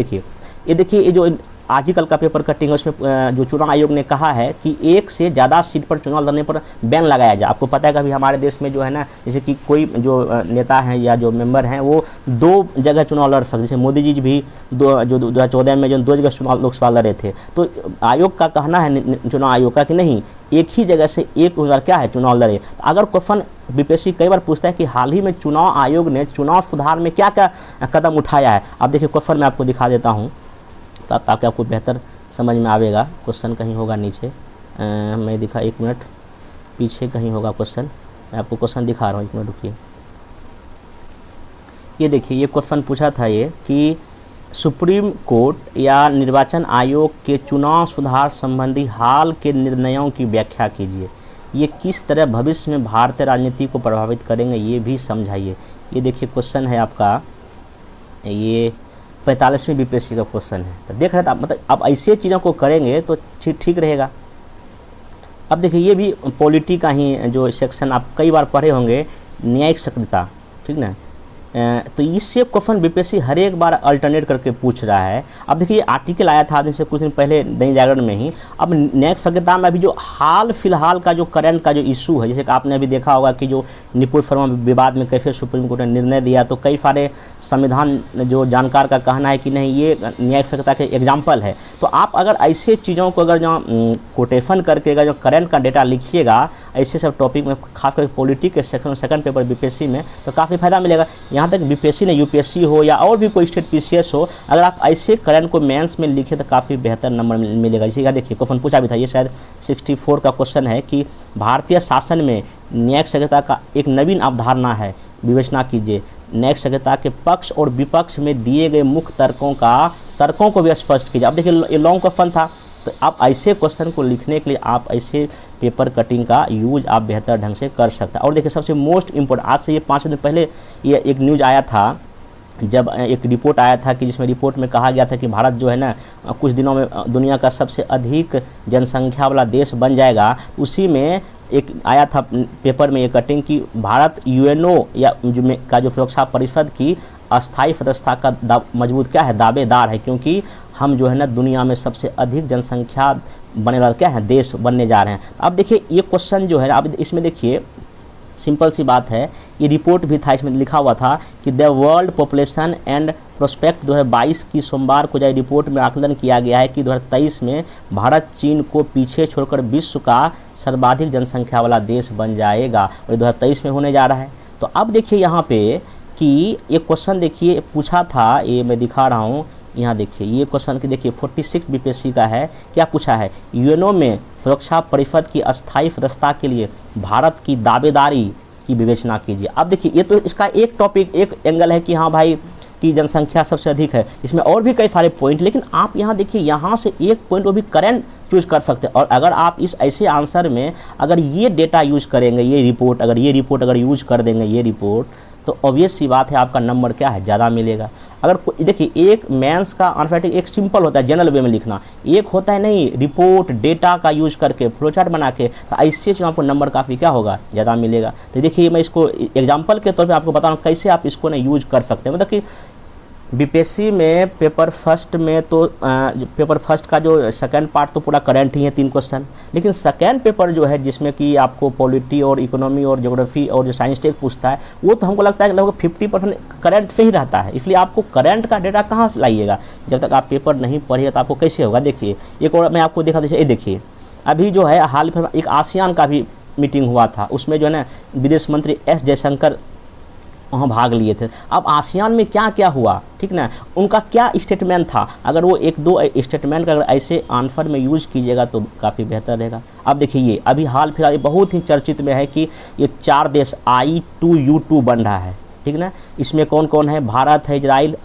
ये जो आज ही कल का पेपर कटिंग है उसमें जो चुनाव आयोग ने कहा है कि एक से ज़्यादा सीट पर चुनाव लड़ने पर बैन लगाया जाए। आपको पता है कि अभी हमारे देश में जो है ना, जैसे कि कोई जो नेता हैं या जो मेंबर हैं वो 2 जगह चुनाव लड़ सकते, जैसे मोदी जी भी 2014 में जो 2 जगह चुनाव लोकसभा लड़े थे। तो आयोग का कहना है, चुनाव आयोग का, कि नहीं, एक ही जगह से एक उम्मीदवार क्या है चुनाव लड़े। तो अगर क्वेश्चन बीपीएससी कई बार पूछता है कि हाल ही में चुनाव आयोग ने चुनाव सुधार में क्या क्या कदम उठाया है, आप देखिए क्वेश्चन मैं आपको दिखा देता हूँ ताकि आपको बेहतर समझ में आवेगा। क्वेश्चन कहीं होगा नीचे, मैं दिखा, 1 मिनट पीछे कहीं होगा क्वेश्चन, मैं आपको क्वेश्चन दिखा रहा हूँ, 1 मिनट रुकिए। ये देखिए, ये क्वेश्चन पूछा था ये कि सुप्रीम कोर्ट या निर्वाचन आयोग के चुनाव सुधार संबंधी हाल के निर्णयों की व्याख्या कीजिए। ये किस तरह भविष्य में भारतीय राजनीति को प्रभावित करेंगे, ये भी समझाइए। ये देखिए क्वेश्चन है आपका, ये 45वीं बीपीएससी का क्वेश्चन है। तो देख रहे थे, मतलब आप ऐसे चीज़ों को करेंगे तो ठीक रहेगा। अब देखिए, ये भी पॉलिटी का ही जो सेक्शन आप कई बार पढ़े होंगे, न्यायिक सक्रियता, ठीक ना। तो इससे क्वेश्चन बीपीएससी हर एक बार अल्टरनेट करके पूछ रहा है। अब देखिए, ये आर्टिकल आया था आज से कुछ दिन पहले दैनिक जागरण में ही। अब न्यायिक सक्रियता में अभी जो हाल फिलहाल का जो करंट का जो इशू है, जैसे कि आपने अभी देखा होगा कि जो निपुण फर्मा विवाद में कैसे सुप्रीम कोर्ट ने निर्णय दिया, तो कई सारे संविधान जो जानकार का कहना है कि नहीं, ये न्यायिक सक्रियता के एग्जाम्पल है। तो आप अगर ऐसे चीज़ों को अगर जो कोटेशन करके अगर जो करंट का डेटा लिखिएगा ऐसे सब टॉपिक में, खासकर पॉलिटिक्स के सेक्शन सेकंड पेपर बीपीएससी में, तो काफ़ी फायदा मिलेगा। यहाँ तक बीपीएससी ने यूपीएससी हो या और भी कोई स्टेट पीसीएस हो, अगर आप ऐसे करंट को मेंस में लिखे तो काफ़ी बेहतर नंबर मिलेगा। इसी का देखिए क्वेश्चन पूछा भी था, ये शायद 64 का क्वेश्चन है कि भारतीय शासन में न्यायिक सक्रियता का एक नवीन अवधारणा है, विवेचना कीजिए। न्यायिक सक्रियता के पक्ष और विपक्ष में दिए गए मुख्य तर्कों को भी स्पष्ट कीजिए। अब देखिए, ये लॉन्ग क्वेश्चन था, तो आप ऐसे क्वेश्चन को लिखने के लिए आप ऐसे पेपर कटिंग का यूज आप बेहतर ढंग से कर सकते हैं। और देखिए, सबसे मोस्ट इम्पोर्टेंट, आज से ये 5 दिन पहले ये एक न्यूज़ आया था, जब एक रिपोर्ट आया था कि जिसमें रिपोर्ट में कहा गया था कि भारत जो है ना कुछ दिनों में दुनिया का सबसे अधिक जनसंख्या वाला देश बन जाएगा। उसी में एक आया था पेपर में ये कटिंग कि भारत यूएनओ या जो सुरक्षा परिषद की अस्थायी सदस्यता का मजबूत क्या है, दावेदार है, क्योंकि हम जो है ना दुनिया में सबसे अधिक जनसंख्या बने वाला क्या है देश बनने जा रहे हैं। अब देखिए, ये क्वेश्चन जो है अब इसमें देखिए सिंपल सी बात है, ये रिपोर्ट भी था, इसमें लिखा हुआ था कि the world population and prospect 2022 की सोमवार को जारी रिपोर्ट में आकलन किया गया है कि 2023 में भारत चीन को पीछे छोड़कर विश्व का सर्वाधिक जनसंख्या वाला देश बन जाएगा, और 2023 में होने जा रहा है। तो अब देखिए यहाँ पे कि ये क्वेश्चन देखिए पूछा था, ये मैं दिखा रहा हूँ, यहाँ देखिए ये क्वेश्चन की देखिए 46 बीपीएससी का है। क्या पूछा है, यूएनओ में सुरक्षा परिषद की अस्थायी सदस्यता के लिए भारत की दावेदारी की विवेचना कीजिए। अब देखिए, ये तो इसका एक टॉपिक, एक एंगल है कि हाँ भाई की जनसंख्या सबसे अधिक है, इसमें और भी कई सारे पॉइंट, लेकिन आप यहाँ देखिए यहाँ से एक पॉइंट वो भी करंट चूज कर सकते हैं। और अगर आप इस ऐसे आंसर में अगर ये डेटा यूज करेंगे, ये रिपोर्ट अगर यूज कर देंगे ये रिपोर्ट, तो ऑब्वियस सी बात है आपका नंबर क्या है, ज़्यादा मिलेगा। अगर देखिए, एक मेंस का आंसर एक सिंपल होता है जनरल वे में लिखना, एक होता है नहीं रिपोर्ट डेटा का यूज करके फ्लो चार्ट बना के, तो ऐसे जो आपको नंबर काफ़ी क्या होगा, ज़्यादा मिलेगा। तो देखिए, मैं इसको एग्जांपल के तौर पे आपको बता रहा हूँ कैसे आप इसको ना यूज कर सकते हैं। मतलब कि बीपीएससी में पेपर फर्स्ट में तो पेपर फर्स्ट का जो सेकंड पार्ट तो पूरा करंट ही है 3 क्वेश्चन, लेकिन सेकंड पेपर जो है जिसमें कि आपको पॉलिटी और इकोनॉमी और ज्योग्राफी और जो साइंस टेक पूछता है, वो तो हमको लगता है कि लगभग 50% करंट से ही रहता है। इसलिए आपको करंट का डेटा कहाँ से लाइएगा, जब तक आप पेपर नहीं पढ़िएगा तो आपको कैसे होगा। देखिए, एक और मैं आपको दिखा दीजिए, ये देखिए अभी जो है हाल में एक आसियान का भी मीटिंग हुआ था, उसमें जो है ना विदेश मंत्री एस जयशंकर वहाँ भाग लिए थे। अब आसियान में क्या क्या हुआ, ठीक ना, उनका क्या स्टेटमेंट था, अगर वो 1-2 स्टेटमेंट का अगर ऐसे आंसर में यूज कीजिएगा तो काफ़ी बेहतर रहेगा। अब देखिए, ये अभी हाल फिलहाल बहुत ही चर्चित में है कि ये 4 देश I2U2 बन रहा है, ठीक ना। इसमें कौन कौन है, भारत है, इजराइल,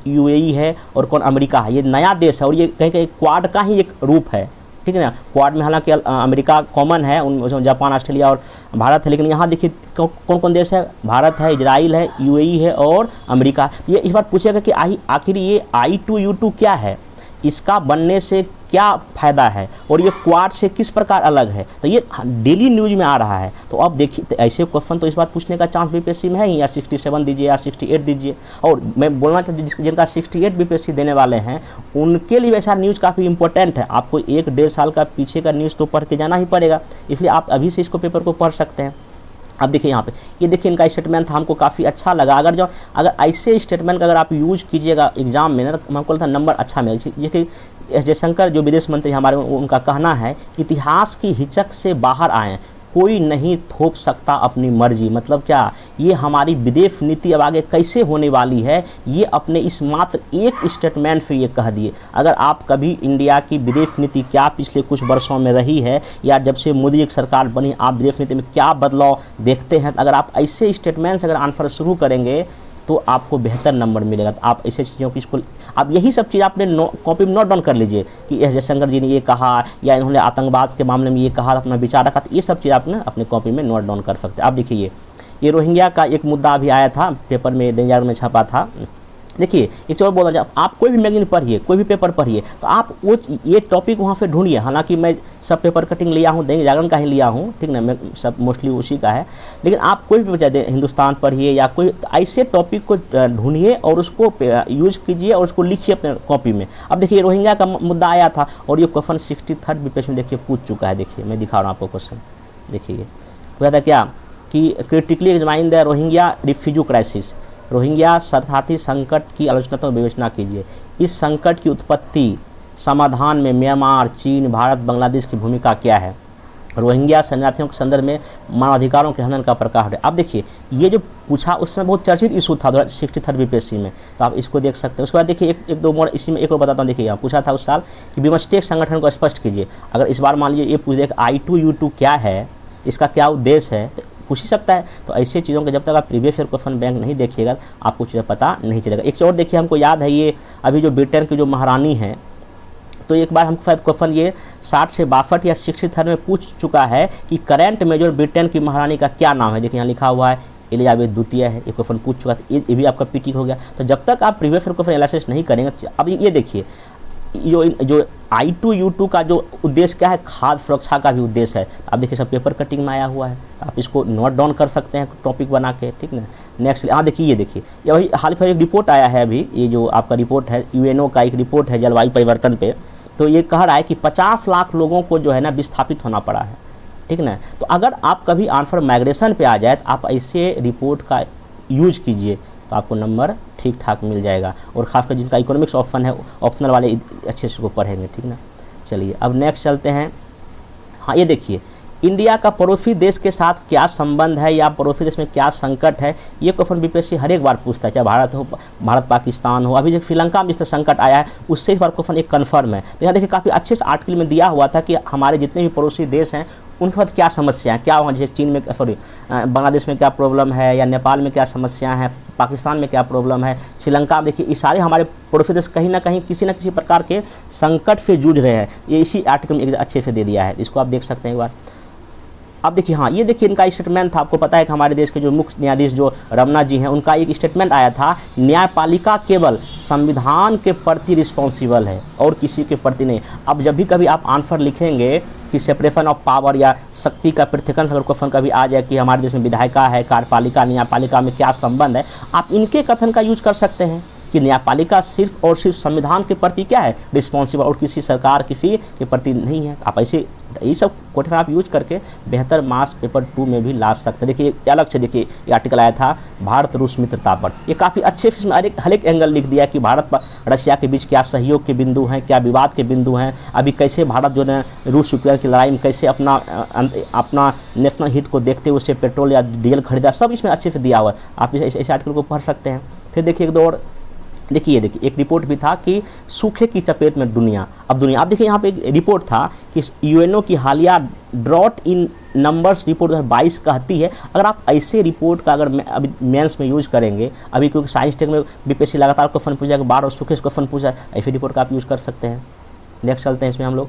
यूएई है और कौन अमेरिका है। ये नया देश है और ये कहीं कहीं क्वाड का ही एक रूप है, ठीक है ना। क्वाड में हालांकि अमेरिका कॉमन है, उन जापान, ऑस्ट्रेलिया और भारत है, लेकिन यहाँ देखिए कौन कौन देश है, भारत है, इजराइल है, यूएई है और अमेरिका। ये इस बार पूछेगा कि आखिर ये I2U2 क्या है, इसका बनने से क्या फ़ायदा है और ये क्वाड से किस प्रकार अलग है, तो ये डेली न्यूज़ में आ रहा है। तो अब देखिए, तो ऐसे क्वेश्चन तो इस बार पूछने का चांस बीपीएससी में है ही, या 67 दीजिए या 68 दीजिए। और मैं बोलना चाहता हूँ जिनका 68 बीपीएससी देने वाले हैं उनके लिए वैसा न्यूज़ काफ़ी इंपॉर्टेंट है। आपको 1-1.5 साल का पीछे का न्यूज़ तो पढ़ के जाना ही पड़ेगा, इसलिए आप अभी से इसको पेपर को पढ़ सकते हैं। अब देखिए यहाँ पे, ये देखिए इनका स्टेटमेंट था, हमको काफ़ी अच्छा लगा। अगर ऐसे स्टेटमेंट का अगर आप यूज कीजिएगा एग्जाम में ना, तो हमको लगता है नंबर अच्छा मिलेगा। ये कि एस जयशंकर जो विदेश मंत्री हमारे, उनका कहना है इतिहास की हिचक से बाहर आएँ, कोई नहीं थोप सकता अपनी मर्जी। मतलब क्या, ये हमारी विदेश नीति अब आगे कैसे होने वाली है, ये अपने इस मात्र एक स्टेटमेंट से ये कह दिए। अगर आप कभी इंडिया की विदेश नीति क्या पिछले कुछ वर्षों में रही है, या जब से मोदी की सरकार बनी आप विदेश नीति में क्या बदलाव देखते हैं, अगर आप ऐसे स्टेटमेंट से अगर आंसर शुरू करेंगे तो आपको बेहतर नंबर मिलेगा। तो आप ऐसे चीज़ों की स्कूल, आप यही सब चीज़ आपने कॉपी में नोट डाउन कर लीजिए कि एस जयशंकर जी ने ये कहा, या इन्होंने आतंकवाद के मामले में ये कहा, अपना विचार रखा। तो ये सब चीज़ आपने अपने कॉपी में नोट डाउन कर सकते हैं। आप देखिए ये रोहिंग्या का एक मुद्दा अभी आया था, पेपर में दैनिक जागरण में छपा था। देखिए एक चीज़ और बोला जाए, आप कोई भी मैगजीन पढ़िए, कोई भी पेपर पढ़िए, तो आप वो ये टॉपिक वहाँ पे ढूंढिए। हालांकि मैं सब पेपर कटिंग लिया हूँ, दैनिक जागरण का ही लिया हूँ, ठीक ना, मैं सब मोस्टली उसी का है। लेकिन आप कोई भी बचा दे, हिंदुस्तान पढ़िए या कोई, तो ऐसे टॉपिक को ढूंढिए और उसको यूज कीजिए और उसको लिखिए अपने कॉपी में। अब देखिए रोहिंग्या का मुद्दा आया था और ये क्वेश्चन 63 बीपीएससी में देखिए पूछ चुका है। देखिए मैं दिखा रहा हूँ आपको क्वेश्चन, देखिए हुआ था क्या कि critically examine the Rohingya refugee crisis, Rohingya शरणार्थी संकट की आलोचनात्मक विवेचना कीजिए। इस संकट की उत्पत्ति समाधान में म्यांमार, चीन, भारत, बांग्लादेश की भूमिका क्या है, रोहिंग्या शरणार्थियों के संदर्भ में मानवाधिकारों के हनन का प्रकाश है। अब देखिए ये जो पूछा उसमें बहुत चर्चित इशू था 63 बीपीएससी में, तो आप इसको देख सकते हैं। उसके बाद देखिए एक दो मोड़ इसी में एक और बताता हूँ। देखिए यहाँ पूछा था उस साल कि बिमस्टेक संगठन को स्पष्ट कीजिए। अगर इस बार मान लीजिए ये पूछ दे I2U2 क्या है, इसका क्या उद्देश्य है, तो पूछ ही सकता है। तो ऐसे चीज़ों के जब तक आप प्रीवियस ईयर क्वेश्चन बैंक नहीं देखिएगा आपको चीज़ें पता नहीं चलेगा। एक और देखिए, हमको याद है ये अभी जो ब्रिटेन की जो महारानी है, तो एक बार हमको शायद क्वेश्चन ये 60 से 62 या 63 में पूछ चुका है कि करंट मेजर ब्रिटेन की महारानी का क्या नाम है। देखिए यहाँ लिखा हुआ है एलिजाबेथ द्वितीय है, ये क्वेश्चन पूछ चुका था, ये भी आपका पीटी हो गया। तो जब तक आप प्रीवियस ईयर क्वेश्चन एनालिसिस नहीं करेंगे, अब ये देखिए जो I2U2 का जो उद्देश्य क्या है, खाद्य सुरक्षा का भी उद्देश्य है। आप देखिए सब पेपर कटिंग में आया हुआ है, तो आप इसको नोट डाउन कर सकते हैं टॉपिक बना के, ठीक ना। नेक्स्ट हाँ देखिए, ये देखिए ये वही हाल ही एक रिपोर्ट आया है अभी, ये जो आपका रिपोर्ट है UNO का एक रिपोर्ट है जलवायु परिवर्तन पे। तो ये कह रहा है कि 50 लाख लोगों को जो है ना विस्थापित होना पड़ा है, ठीक ना। तो अगर आप कभी आंसर माइग्रेशन पे आ जाए तो आप ऐसे रिपोर्ट का यूज कीजिए, तो आपको नंबर ठीक ठाक मिल जाएगा। और खासकर जिनका इकोनॉमिक्स ऑप्शन है, ऑप्शनल वाले अच्छे से उसको पढ़ेंगे, ठीक ना। चलिए अब नेक्स्ट चलते हैं। हाँ ये देखिए, इंडिया का पड़ोसी देश के साथ क्या संबंध है या पड़ोसी देश में क्या संकट है, ये क्वेश्चन बीपीएससी हर एक बार पूछता है, चाहे भारत हो, भारत पाकिस्तान हो। अभी जो श्रीलंका में जिस तरह संकट आया है उससे इस बार क्वेश्चन एक कन्फर्म है। तो यहाँ देखिए काफ़ी अच्छे से आर्टिकल में दिया हुआ था कि हमारे जितने भी पड़ोसी देश हैं उनके साथ क्या समस्या है, क्या वहाँ जैसे चीन में, सॉरी बांग्लादेश में क्या प्रॉब्लम है, या नेपाल में क्या समस्या है, पाकिस्तान में क्या प्रॉब्लम है, श्रीलंका में। देखिए ये सारे हमारे पड़ोसी देश कहीं ना कहीं किसी न किसी प्रकार के संकट से जूझ रहे हैं, ये इसी आर्टिकल में अच्छे से दे दिया है, इसको आप देख सकते हैं एक बार। अब देखिए हाँ ये देखिए इनका स्टेटमेंट था। आपको पता है कि हमारे देश के जो मुख्य न्यायाधीश जो रमना जी हैं, उनका एक स्टेटमेंट आया था, न्यायपालिका केवल संविधान के प्रति रिस्पॉन्सिबल है और किसी के प्रति नहीं। अब जब भी कभी आप आंसर लिखेंगे कि सेपरेशन ऑफ पावर या शक्ति का पृथक्करण अगर क्वेश्चन कभी आ जाए कि हमारे देश में विधायिका है, कार्यपालिका, न्यायपालिका में क्या संबंध है, आप इनके कथन का यूज कर सकते हैं कि न्यायपालिका सिर्फ और सिर्फ संविधान के प्रति क्या है, रिस्पॉन्सिबल, और किसी सरकार किसी के प्रति नहीं है। आप ऐसे ये सब क्वेश्चन आप यूज करके बेहतर मास पेपर 2 में भी ला सकते हैं। देखिए अलग से देखिए ये आर्टिकल आया था भारत रूस मित्रता पर, ये काफ़ी अच्छे इसमें हर एक एंगल लिख दिया कि भारत रशिया के बीच क्या सहयोग के बिंदु हैं, क्या विवाद के बिंदु हैं, अभी कैसे भारत जो है रूस यूक्रेन की लड़ाई में कैसे अपना नेशनल हित को देखते हुए उससे पेट्रोल या डीजल खरीदा, सब इसमें अच्छे से दिया हुआ है। आप इस आर्टिकल को पढ़ सकते हैं। फिर देखिए एक दो और देखिए, ये देखिए एक रिपोर्ट भी था कि सूखे की चपेट में दुनिया। अब दुनिया, आप देखिए यहाँ पे एक रिपोर्ट था कि UNO की हालिया ड्रॉट इन नंबर्स रिपोर्ट 2022 कहती है, अगर आप ऐसे रिपोर्ट का अगर अभी मेंस में यूज़ करेंगे, अभी क्योंकि साइंस टेक में बीपीएससी लगातार क्वेश्चन पूछा, बार और सूखे क्वेश्चन पूछा, ऐसे रिपोर्ट का आप यूज़ कर सकते हैं। नेक्स्ट चलते हैं इसमें हम लोग।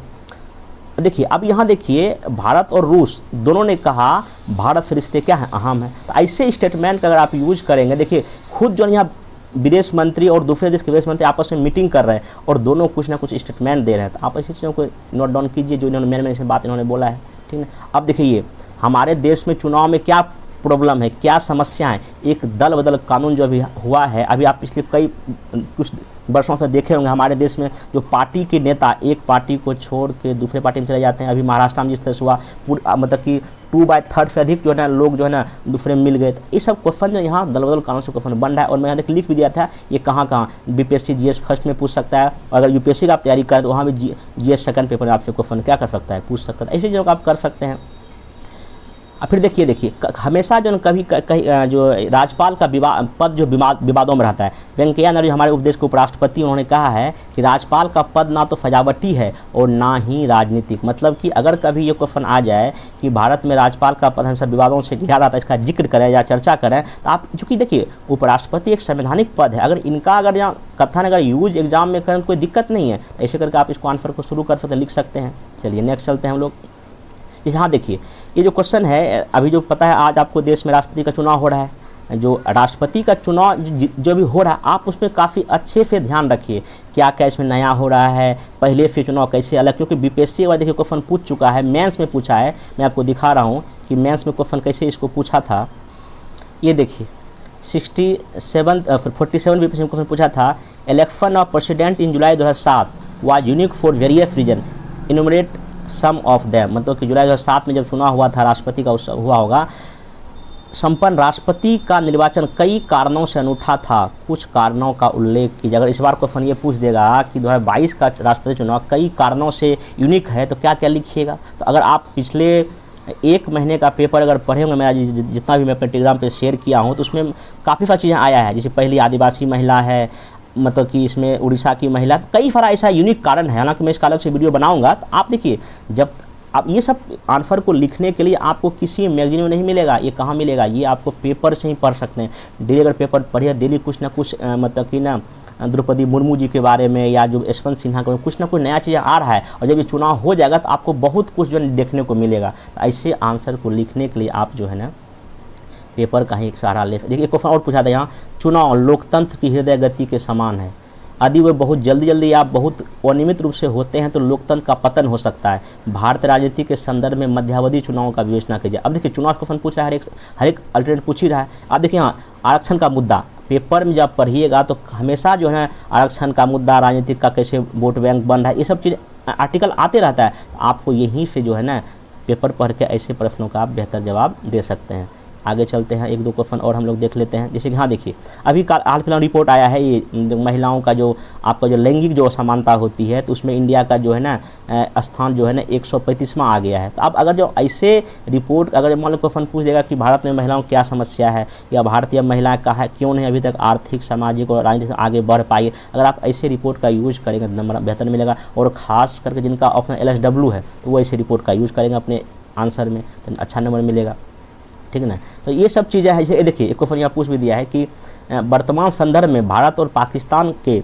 देखिए अब यहाँ देखिए भारत और रूस दोनों ने कहा भारत से रिश्ते क्या है, अहम है। तो ऐसे स्टेटमेंट अगर आप यूज करेंगे, देखिए खुद जो यहाँ विदेश मंत्री और दूसरे देश के विदेश मंत्री आपस में मीटिंग कर रहे हैं और दोनों कुछ ना कुछ स्टेटमेंट दे रहे हैं, तो आप ऐसी चीज़ों को नोट डाउन कीजिए जो इन्होंने मेन इसमें बात इन्होंने बोला है, ठीक है। अब देखिए हमारे देश में चुनाव में क्या प्रॉब्लम है, क्या समस्या है, एक दल बदल कानून जो अभी हुआ है, अभी आप पिछले कुछ वर्षों से देखे होंगे हमारे देश में जो पार्टी के नेता एक पार्टी को छोड़ के दूसरे पार्टी में चले जाते हैं। अभी महाराष्ट्र में जिस तरह से हुआ, मतलब कि 2/3 से अधिक जो है ना लोग जो है ना दूसरे में मिल गए। तो ये सब क्वेश्चन जो यहाँ दल बदल कानून से क्वेश्चन बन रहा है। और मैं यहाँ लिख भी दिया था ये कहाँ बीपीएससी जीएस फर्स्ट में पूछ सकता है, और अगर यूपीएससी का आप तैयारी करें तो वहाँ भी जीएस सेकंड पेपर में आपसे क्वेश्चन क्या कर सकता है, पूछ सकता है। ऐसी चीज़ों को आप कर सकते हैं। और फिर देखिए हमेशा जो कभी जो राज्यपाल का पद जो विवादों में रहता है। वेंकैया नायडू हमारे उपदेश के उपराष्ट्रपति, उन्होंने कहा है कि राज्यपाल का पद ना तो सजावटी है और ना ही राजनीतिक। मतलब कि अगर कभी ये क्वेश्चन आ जाए कि भारत में राज्यपाल का पद हमेशा विवादों से घिरा रहता है, इसका जिक्र करें या चर्चा करें, तो आप चूँकि देखिए उपराष्ट्रपति एक संवैधानिक पद है, अगर इनका अगर यहाँ कथन अगर यूज एग्जाम में करें तो कोई दिक्कत नहीं है। तो ऐसे करके आप इसको आंसर को शुरू कर सकते लिख सकते हैं। चलिए नेक्स्ट चलते हैं हम लोग। जैसे हाँ देखिए ये जो क्वेश्चन है, अभी जो पता है आज आपको देश में राष्ट्रपति का चुनाव हो रहा है। जो राष्ट्रपति का चुनाव जो भी हो रहा है, आप उसमें काफ़ी अच्छे से ध्यान रखिए क्या क्या इसमें नया हो रहा है, पहले से चुनाव कैसे अलग। क्योंकि बीपीएससी वाला देखिए क्वेश्चन पूछ चुका है, मेंस में पूछा है। मैं आपको दिखा रहा हूँ कि मेंस में क्वेश्चन कैसे इसको पूछा था। ये देखिए 47 बीपीएससी में क्वेश्चन पूछा था, election of president in July 2007 was unique for various reason, enumerate some of them. मतलब कि जुलाई 2007 में जब चुनाव हुआ था राष्ट्रपति का हुआ होगा, संपन्न राष्ट्रपति का निर्वाचन कई कारणों से अनूठा था, कुछ कारणों का उल्लेख कीजिए। अगर इस बार क्वेश्चन ये पूछ देगा कि 2022 का राष्ट्रपति चुनाव कई कारणों से यूनिक है, तो क्या क्या लिखिएगा। तो अगर आप पिछले एक महीने का पेपर अगर पढ़े होंगे, मेरा जितना भी मैं अपने टेलीग्राम पे शेयर किया हूँ, तो उसमें काफ़ी सारी चीज़ें आया है। जैसे पहली आदिवासी महिला है, मतलब कि इसमें उड़ीसा की महिला, कई सारा ऐसा यूनिक कारण है। हालांकि मैं इसका अलग से वीडियो बनाऊंगा। तो आप देखिए जब आप ये सब आंसर को लिखने के लिए आपको किसी मैगजीन में नहीं मिलेगा, ये कहाँ मिलेगा, ये आपको पेपर से ही पढ़ सकते हैं। डेली अगर पेपर पढ़िए, डेली कुछ ना कुछ मतलब कि ना द्रौपदी मुर्मू जी के बारे में या जो यशवंत सिन्हा के कुछ ना कुछ नया चीज़ आ रहा है, और जब ये चुनाव हो जाएगा तो आपको बहुत कुछ जो देखने को मिलेगा। तो ऐसे आंसर को लिखने के लिए आप जो है ना पेपर का ही एक सहारा ले। देखिए एक क्वेश्चन और पूछा था यहाँ, चुनाव लोकतंत्र की हृदय गति के समान है, यदि वे बहुत जल्दी या बहुत अनियमित रूप से होते हैं तो लोकतंत्र का पतन हो सकता है। भारतीय राजनीति के संदर्भ में मध्यावधि चुनावों का विवेचना कीजिए। अब देखिए चुनाव क्वेश्चन पूछ रहा है, हर एक अल्टरनेट पूछ ही रहा है। अब देखिए यहाँ आरक्षण का मुद्दा पेपर में जब पढ़िएगा तो हमेशा जो है आरक्षण का मुद्दा, राजनीतिक का कैसे वोट बैंक बन रहा है, ये सब चीज़ आर्टिकल आते रहता है। तो आपको यहीं से जो है ना पेपर पढ़ के ऐसे प्रश्नों का आप बेहतर जवाब दे सकते हैं। आगे चलते हैं, एक दो क्वेश्चन और हम लोग देख लेते हैं। जैसे कि हाँ देखिए अभी हाल फिलहाल रिपोर्ट आया है, ये महिलाओं का जो आपका जो लैंगिक जो असमानता होती है, तो उसमें इंडिया का जो है ना स्थान जो है ना 135वां आ गया है। तो अब अगर जो ऐसे रिपोर्ट अगर मान लो क्वेश्चन पूछ देगा कि भारत में महिलाओं की क्या समस्या है, या भारतीय महिलाएं का है क्यों नहीं अभी तक आर्थिक, सामाजिक और राजनीतिक आगे बढ़ पाई, अगर आप ऐसे रिपोर्ट का यूज़ करेंगे तो नंबर बेहतर मिलेगा। और ख़ास करके जिनका ऑप्शन LSW है तो वो ऐसे रिपोर्ट का यूज़ करेंगे अपने आंसर में, तो अच्छा नंबर मिलेगा, ठीक है ना। तो ये सब चीज़ें हैं। ये देखिए एक क्वेश्चन यहाँ पूछ भी दिया है कि वर्तमान संदर्भ में भारत और पाकिस्तान के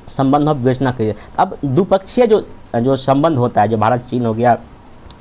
संबंध में विवेचना कीजिए। अब द्विपक्षीय जो संबंध होता है, जो भारत चीन हो गया,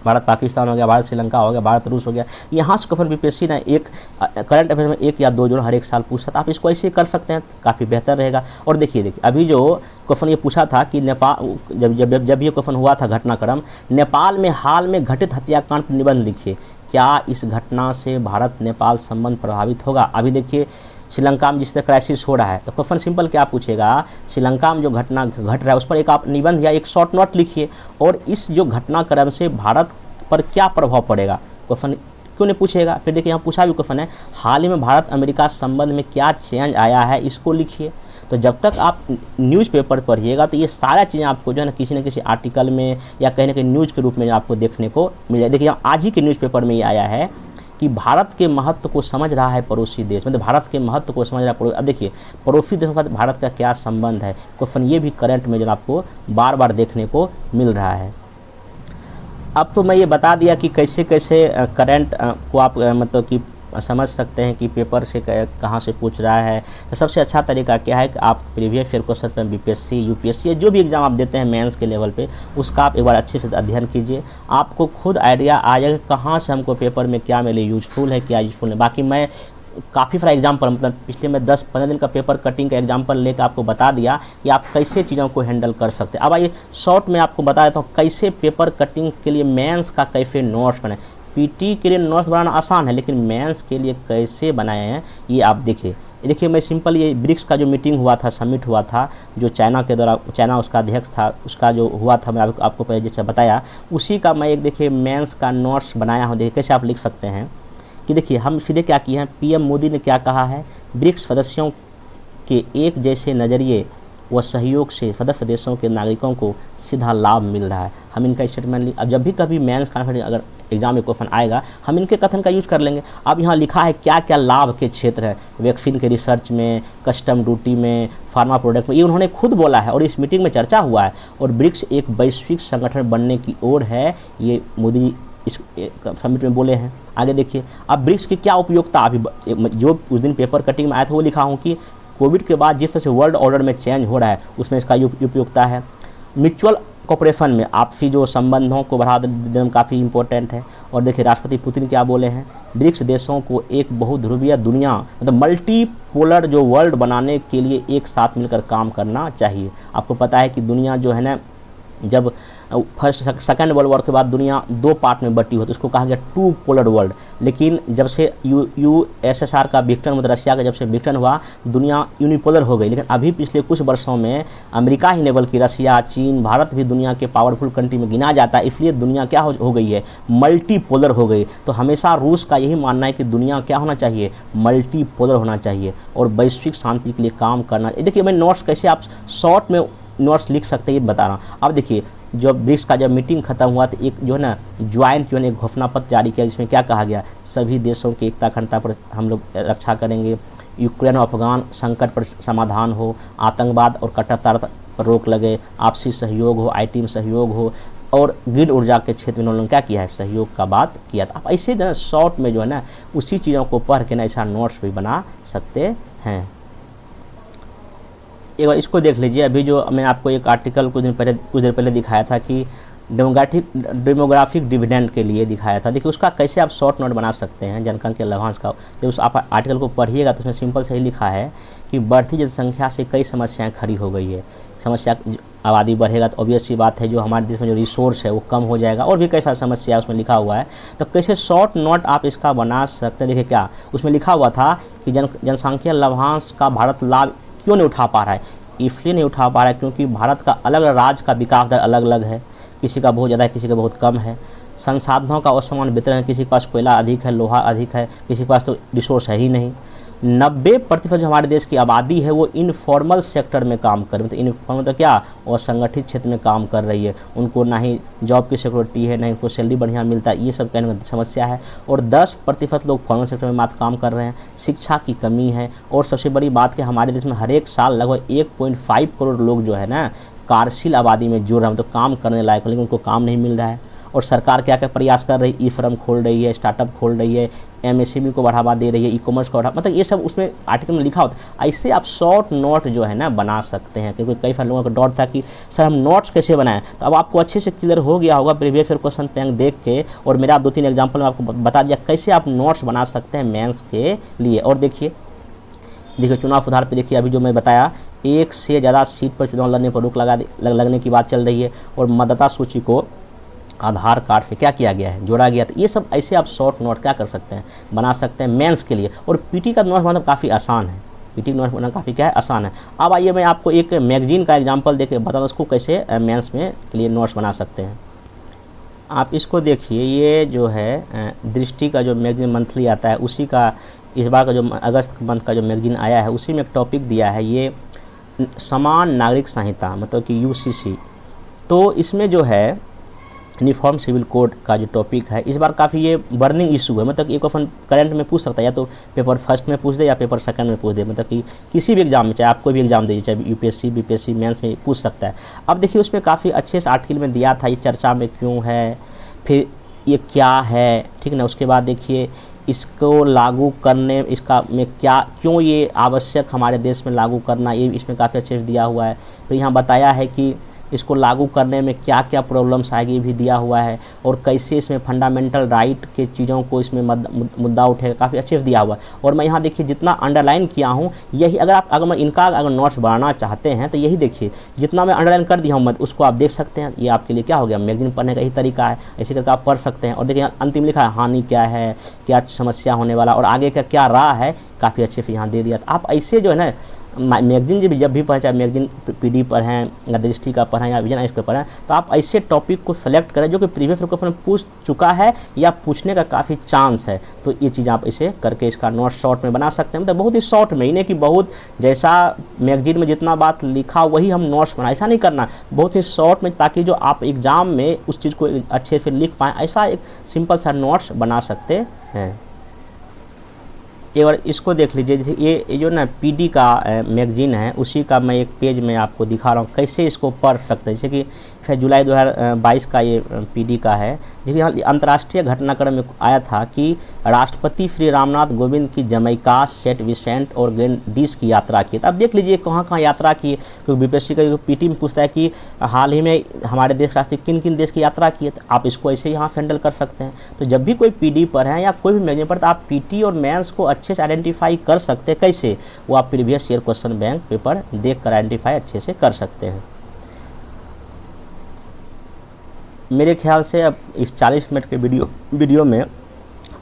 भारत पाकिस्तान हो गया, भारत श्रीलंका हो गया, भारत रूस हो गया, यहाँ से क्वेश्चन बीपीएससी ने एक करंट अफेयर में 1 या 2 जो हर एक साल पूछता था। आप इसको ऐसे कर सकते हैं, काफ़ी बेहतर रहेगा। और देखिए अभी जो क्वेश्चन ये पूछा था कि नेपाल जब ये क्वेश्चन हुआ था घटनाक्रम, नेपाल में हाल में घटित हत्याकांड पर निबंध लिखिए, क्या इस घटना से भारत नेपाल संबंध प्रभावित होगा। अभी देखिए श्रीलंका में जिस तरह क्राइसिस हो रहा है, तो क्वेश्चन सिंपल क्या पूछेगा, श्रीलंका में जो घटना घट रहा है उस पर एक आप निबंध या एक शॉर्ट नोट लिखिए, और इस जो घटनाक्रम से भारत पर क्या प्रभाव पड़ेगा, क्वेश्चन क्यों नहीं पूछेगा। फिर देखिए यहाँ पूछा भी क्वेश्चन है, हाल ही में भारत अमेरिका संबंध में क्या चेंज आया है, इसको लिखिए। तो जब तक आप न्यूज़पेपर पढ़िएगा तो ये सारा चीज़ें आपको जो है ना किसी आर्टिकल में या कहीं ना कहीं न्यूज़ के रूप में आपको देखने को मिल जाए। देखिए आज ही के न्यूज़पेपर में ये आया है कि भारत के महत्व को समझ रहा है पड़ोसी देश, मतलब भारत के महत्व को समझ रहा है पड़ोसी। अब देखिए पड़ोसी देशों का भारत का क्या संबंध है, क्वेश्चन ये भी करंट में जो आपको बार बार देखने को मिल रहा है। अब तो मैं ये बता दिया कि कैसे कैसे करंट को आप मतलब कि समझ सकते हैं कि पेपर से कहाँ से पूछ रहा है। तो सबसे अच्छा तरीका क्या है कि आप प्रीवियस ईयर क्वेश्चन में बीपीएससी, यूपीएससी या जो भी एग्ज़ाम आप देते हैं मेंस के लेवल पे, उसका आप एक बार अच्छे से अध्ययन कीजिए। आपको खुद आइडिया आ जाएगा कहाँ से हमको पेपर में क्या मेरे यूजफुल है, क्या यूजफुल है। बाकी मैं काफ़ी सारा एग्जाम्पल, मतलब पिछले मैं 10-15 दिन का पेपर कटिंग का एग्जाम्पल लेकर आपको बता दिया कि आप कैसे चीज़ों को हैंडल कर सकते हैं। अब आइए शॉर्ट में आपको बता देता हूँ कैसे पेपर कटिंग के लिए मेंस का कैसे नोट्स बने। पीटी के लिए नोट्स बनाना आसान है, लेकिन मेंस के लिए कैसे बनाए हैं ये आप देखिए। देखिए मैं सिंपल, ये ब्रिक्स का जो मीटिंग हुआ था, समिट हुआ था, जो चाइना के द्वारा, चाइना उसका अध्यक्ष था, उसका जो हुआ था, मैं आपको पहले जैसे बताया, उसी का मैं एक देखिए मेंस का नोट्स बनाया हूँ। देखिए कैसे आप लिख सकते हैं कि देखिए हम सीधे क्या किए हैं, पीएम मोदी ने क्या कहा है, ब्रिक्स सदस्यों के एक जैसे नज़रिए व सहयोग से सदस्य देशों के नागरिकों को सीधा लाभ मिल रहा है। हम इनका स्टेटमेंट, अब जब भी कभी मेंस कॉन्फ्रेंस अगर एग्जाम में क्वेश्चन आएगा, हम इनके कथन का यूज कर लेंगे। अब यहाँ लिखा है क्या क्या लाभ के क्षेत्र है, वैक्सीन के रिसर्च में, कस्टम ड्यूटी में, फार्मा प्रोडक्ट में, ये उन्होंने खुद बोला है और इस मीटिंग में चर्चा हुआ है। और ब्रिक्स एक वैश्विक संगठन बनने की ओर है, ये मोदी इस समिट में बोले हैं। आगे देखिए, अब ब्रिक्स की क्या उपयोगिता, अभी जो उस दिन पेपर कटिंग में आया था वो लिखा हूँ कि कोविड के बाद जिस तरह से वर्ल्ड ऑर्डर में चेंज हो रहा है उसमें इसका उपयोगिता है। म्यूचुअल कोऑपरेशन में आपसी जो संबंधों को बढ़ा देने में काफ़ी इंपॉर्टेंट है। और देखिए राष्ट्रपति पुतिन क्या बोले हैं, ब्रिक्स देशों को एक बहुध्रुवीय दुनिया, मतलब मल्टीपोलर जो वर्ल्ड बनाने के लिए एक साथ मिलकर काम करना चाहिए। आपको पता है कि दुनिया जो है ना, जब फर्स्ट सेकेंड वर्ल्ड वॉर के बाद दुनिया दो पार्ट में बटी हुई, तो उसको कहा गया टू पोलर वर्ल्ड। लेकिन जब से यूएसएसआर का विघटन, मतलब रशिया का जब से विघटन हुआ, दुनिया यूनिपोलर हो गई। लेकिन अभी पिछले कुछ वर्षों में अमेरिका ही नहीं बल्कि रशिया, चीन, भारत भी दुनिया के पावरफुल कंट्री में गिना जाता है। इसलिए दुनिया क्या हो गई है, मल्टीपोलर हो गई। तो हमेशा रूस का यही मानना है कि दुनिया क्या होना चाहिए, मल्टीपोलर होना चाहिए और वैश्विक शांति के लिए काम करना। देखिए मैं नोट्स कैसे आप शॉर्ट में नोट्स लिख सकते हैं ये बता रहा हूँ। अब देखिए जब ब्रिक्स का जब मीटिंग खत्म हुआ तो एक जो है ना ज्वाइंट जो है एक घोषणा पत्र जारी किया, जिसमें क्या कहा गया, सभी देशों की एकता अखंडता पर हम लोग रक्षा करेंगे, यूक्रेन और अफगान संकट पर समाधान हो, आतंकवाद और कट्टरता पर रोक लगे, आपसी सहयोग हो, आईटी में सहयोग हो और ग्रिड ऊर्जा के क्षेत्र में उन्होंने क्या किया है, सहयोग का बात किया था। आप ऐसे जो है शॉर्ट में जो है ना उसी चीज़ों को पढ़ के ना ऐसा नोट्स भी बना सकते हैं। एक बार इसको देख लीजिए, अभी जो मैं आपको एक आर्टिकल कुछ देर पहले दिखाया था कि डेमोग्राफिक डिविडेंड के लिए दिखाया था। देखिए उसका कैसे आप शॉर्ट नोट बना सकते हैं जनसंख्या लाभांश का। जब उस आप आर्टिकल को पढ़िएगा तो उसमें सिंपल से ही लिखा है कि बढ़ती जनसंख्या से कई समस्याएं खड़ी हो गई है। समस्या, आबादी बढ़ेगा तो ऑब्वियस सी बात है जो हमारे देश में जो रिसोर्स है वो कम हो जाएगा, और भी कई सारी समस्या उसमें लिखा हुआ है। तो कैसे शॉर्ट नोट आप इसका बना सकते हैं। देखिए क्या उसमें लिखा हुआ था कि जनसंख्या लाभांश का भारत लाभ क्यों नहीं उठा पा रहा है। इसलिए नहीं उठा पा रहा है क्योंकि भारत का अलग अलग राज्य का विकास दर अलग अलग है, किसी का बहुत ज़्यादा है, किसी का बहुत कम है। संसाधनों का असमान वितरण है, किसी के पास कोयला अधिक है, लोहा अधिक है, किसी के पास तो रिसोर्स है ही नहीं। 90% जो हमारे देश की आबादी है वो इनफॉर्मल सेक्टर में काम कर रही है। मतलब इनफॉर्मल तो क्या, और संगठित क्षेत्र में काम कर रही है, उनको ना ही जॉब की सिक्योरिटी है, ना ही उनको सैलरी बढ़िया मिलता है, ये सब कहने की समस्या है। और 10% लोग फॉर्मल सेक्टर में मात्र काम कर रहे हैं। शिक्षा की कमी है, और सबसे बड़ी बात कि हमारे देश में हर एक साल लगभग 1.5 करोड़ लोग जो है ना कार्यशील आबादी में जुड़ रहे हैं, तो काम करने लायक, लेकिन उनको काम नहीं मिल रहा है। और सरकार क्या क्या प्रयास कर रही है, ई फर्म खोल रही है, स्टार्टअप खोल रही है, एमएसएमई को बढ़ावा दे रही है, ई कॉमर्स को बढ़ावा, मतलब ये सब उसमें आर्टिकल में लिखा होता है। ऐसे आप शॉर्ट नोट जो है ना बना सकते हैं, क्योंकि कई सारे लोगों का डाउट था कि सर हम नोट्स कैसे बनाएं। तो अब आपको अच्छे से क्लियर हो गया होगा प्रीवियस ईयर क्वेश्चन बैंक देख के, और मेरा 2-3 एग्जाम्पल में आपको बता दिया कैसे आप नोट्स बना सकते हैं मेंस के लिए। और देखिए चुनाव सुधार पे देखिए, अभी जो मैं बताया 1 से ज़्यादा सीट पर चुनाव लड़ने पर रोक लगने की बात चल रही है, और मतदाता सूची को आधार कार्ड से क्या किया गया है, जोड़ा गया। तो ये सब ऐसे आप शॉर्ट नोट क्या कर सकते हैं, बना सकते हैं मेंस के लिए। और पीटी का नोट मतलब काफ़ी आसान है, पीटी नोट बनाना काफ़ी क्या है, आसान है। अब आइए मैं आपको एक मैगजीन का एग्जांपल देके बता दूँ उसको कैसे मेंस में के लिए नोट्स बना सकते हैं। आप इसको देखिए, ये जो है दृष्टि का जो मैगजीन मंथली आता है, उसी का इस बार का जो अगस्त मंथ का जो मैगजीन आया है उसी में एक टॉपिक दिया है, ये समान नागरिक संहिता, मतलब कि यूसीसी। तो इसमें जो है यूनिफॉर्म सिविल कोड का जो टॉपिक है, इस बार काफ़ी ये बर्निंग इशू है। मतलब कि एक क्वेश्चन करंट में पूछ सकता है, या तो पेपर फर्स्ट में पूछ दे या पेपर सेकंड में पूछ दे, मतलब कि किसी भी एग्जाम में, चाहे आप कोई भी एग्जाम दीजिए, चाहे यूपीएससी, बीपीएससी, मेंस में पूछ सकता है। अब देखिए उसमें काफ़ी अच्छे से आर्टिकल में दिया था ये चर्चा में क्यों है, फिर ये क्या है, ठीक ना। उसके बाद देखिए इसको लागू करने इसका में क्यों ये आवश्यक हमारे देश में लागू करना, ये इसमें काफ़ी अच्छे से दिया हुआ है। फिर यहाँ बताया है कि इसको लागू करने में क्या क्या प्रॉब्लम्स आएगी, ये भी दिया हुआ है, और कैसे इसमें फंडामेंटल राइट के चीज़ों को इसमें मुद्दा उठेगा, काफ़ी अच्छे से दिया हुआ है। और मैं यहाँ देखिए जितना अंडरलाइन किया हूँ, यही अगर मैं इनका अगर नोट्स बढ़ाना चाहते हैं तो यही देखिए जितना मैं अंडरलाइन कर दिया हूँ मैं उसको आप देख सकते हैं। ये आपके लिए क्या हो गया, मैगजीन पढ़ने का ही तरीका है, ऐसे करके आप पढ़ सकते हैं। और देखिए अंतिम लिखा है हानि क्या है, क्या समस्या होने वाला और आगे का क्या राह है, काफ़ी अच्छे से यहाँ दे दिया। तो आप ऐसे जो है ना मैगजीन जब भी पढ़ें, चाहे मैगजीन पीडी पढ़ें या दृष्टि का पढ़ें या विजन आइस पे पढ़ें, तो आप ऐसे टॉपिक को सेलेक्ट करें जो कि प्रीवियस पेपर में पूछ चुका है या पूछने का काफ़ी चांस है। तो ये चीज़ आप इसे करके इसका नोट शॉर्ट में बना सकते हैं, मतलब बहुत ही शॉर्ट में, इन्हें कि बहुत जैसा मैगजीन में जितना बात लिखा वही हम नोट्स बनाए, ऐसा नहीं करना, बहुत ही शॉर्ट में, ताकि जो आप एग्ज़ाम में उस चीज़ को अच्छे से लिख पाएँ, ऐसा एक सिंपल सा नोट्स बना सकते हैं। एक बार इसको देख लीजिए, जैसे ये जो ना पीडी का मैगजीन है, उसी का मैं एक पेज में आपको दिखा रहा हूँ कैसे इसको पढ़ सकते हैं। जैसे कि जुलाई 2022 का ये पीडी का है। देखिए यहाँ अंतर्राष्ट्रीय घटनाक्रम में आया था कि राष्ट्रपति श्री रामनाथ कोविंद की जमैका, सेंट विसेंट और ग्रेनेडिस की यात्रा की। तो आप देख लीजिए कहाँ कहाँ यात्रा की, क्योंकि बीपीएससी का पीटी में पूछता है कि हाल ही में हमारे देश राष्ट्रीय किन किन देश की यात्रा की है, तो आप इसको ऐसे यहाँ हैंडल कर सकते हैं। तो जब भी कोई पीडी पर है या कोई भी मैगजीन पर, तो आप पीटी और मेंस को अच्छे से आइडेंटिफाई कर सकते हैं। कैसे, वो आप previous year question bank paper देख कर आइडेंटिफाई अच्छे से कर सकते हैं। मेरे ख्याल से अब इस 40 मिनट के वीडियो में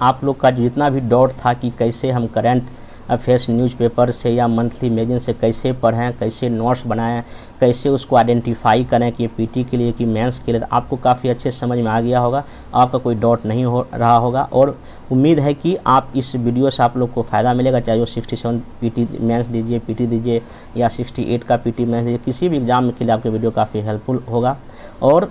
आप लोग का जितना भी डाउट था कि कैसे हम करंट अफेयर्स न्यूज़पेपर से या मंथली मैगजीन से कैसे पढ़ें, कैसे नोट्स बनाएं, कैसे उसको आइडेंटिफाई करें कि पीटी के लिए कि मेंस के लिए, तो आपको काफ़ी अच्छे समझ में आ गया होगा, आपका कोई डाउट नहीं हो रहा होगा। और उम्मीद है कि आप इस वीडियो से आप लोग को फ़ायदा मिलेगा, चाहे वो 67 पीटी मेंस दीजिए, पीटी दीजिए, या 68 का पीटी मेंस दीजिए, किसी भी एग्ज़ाम के लिए आपके वीडियो काफ़ी हेल्पफुल होगा। और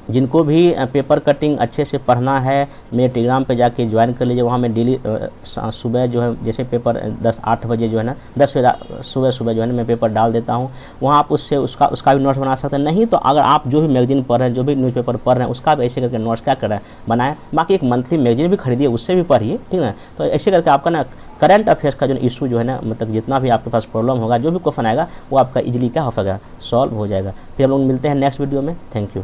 जिनको भी पेपर कटिंग अच्छे से पढ़ना है, मेरे टेलीग्राम पे जाके ज्वाइन कर लीजिए। वहाँ मैं डेली सुबह जो है, जैसे पेपर 8 बजे जो है ना, 10 बजे सुबह जो है ना मैं पेपर डाल देता हूँ। वहाँ आप उससे उसका भी नोट्स बना सकते हैं। नहीं तो अगर आप जो भी मैगजीन पढ़ रहे हैं, जो भी न्यूज़पेपर पढ़ रहे हैं, उसका भी ऐसे करके नोट्स क्या कर रहे हैं बनाएं। बाकी एक मंथली मैगजीन भी खरीदिए, उससे भी पढ़िए, ठीक है। तो ऐसे करके आपका ना करंट अफेयर्स का जो इशू जो है ना, मतलब जितना भी आपके पास प्रॉब्लम होगा, जो भी क्वेश्चन आएगा, वो आपका इजीली क्या हो जाएगा, सॉल्व हो जाएगा। फिर हम लोग मिलते हैं नेक्स्ट वीडियो में। Thank you.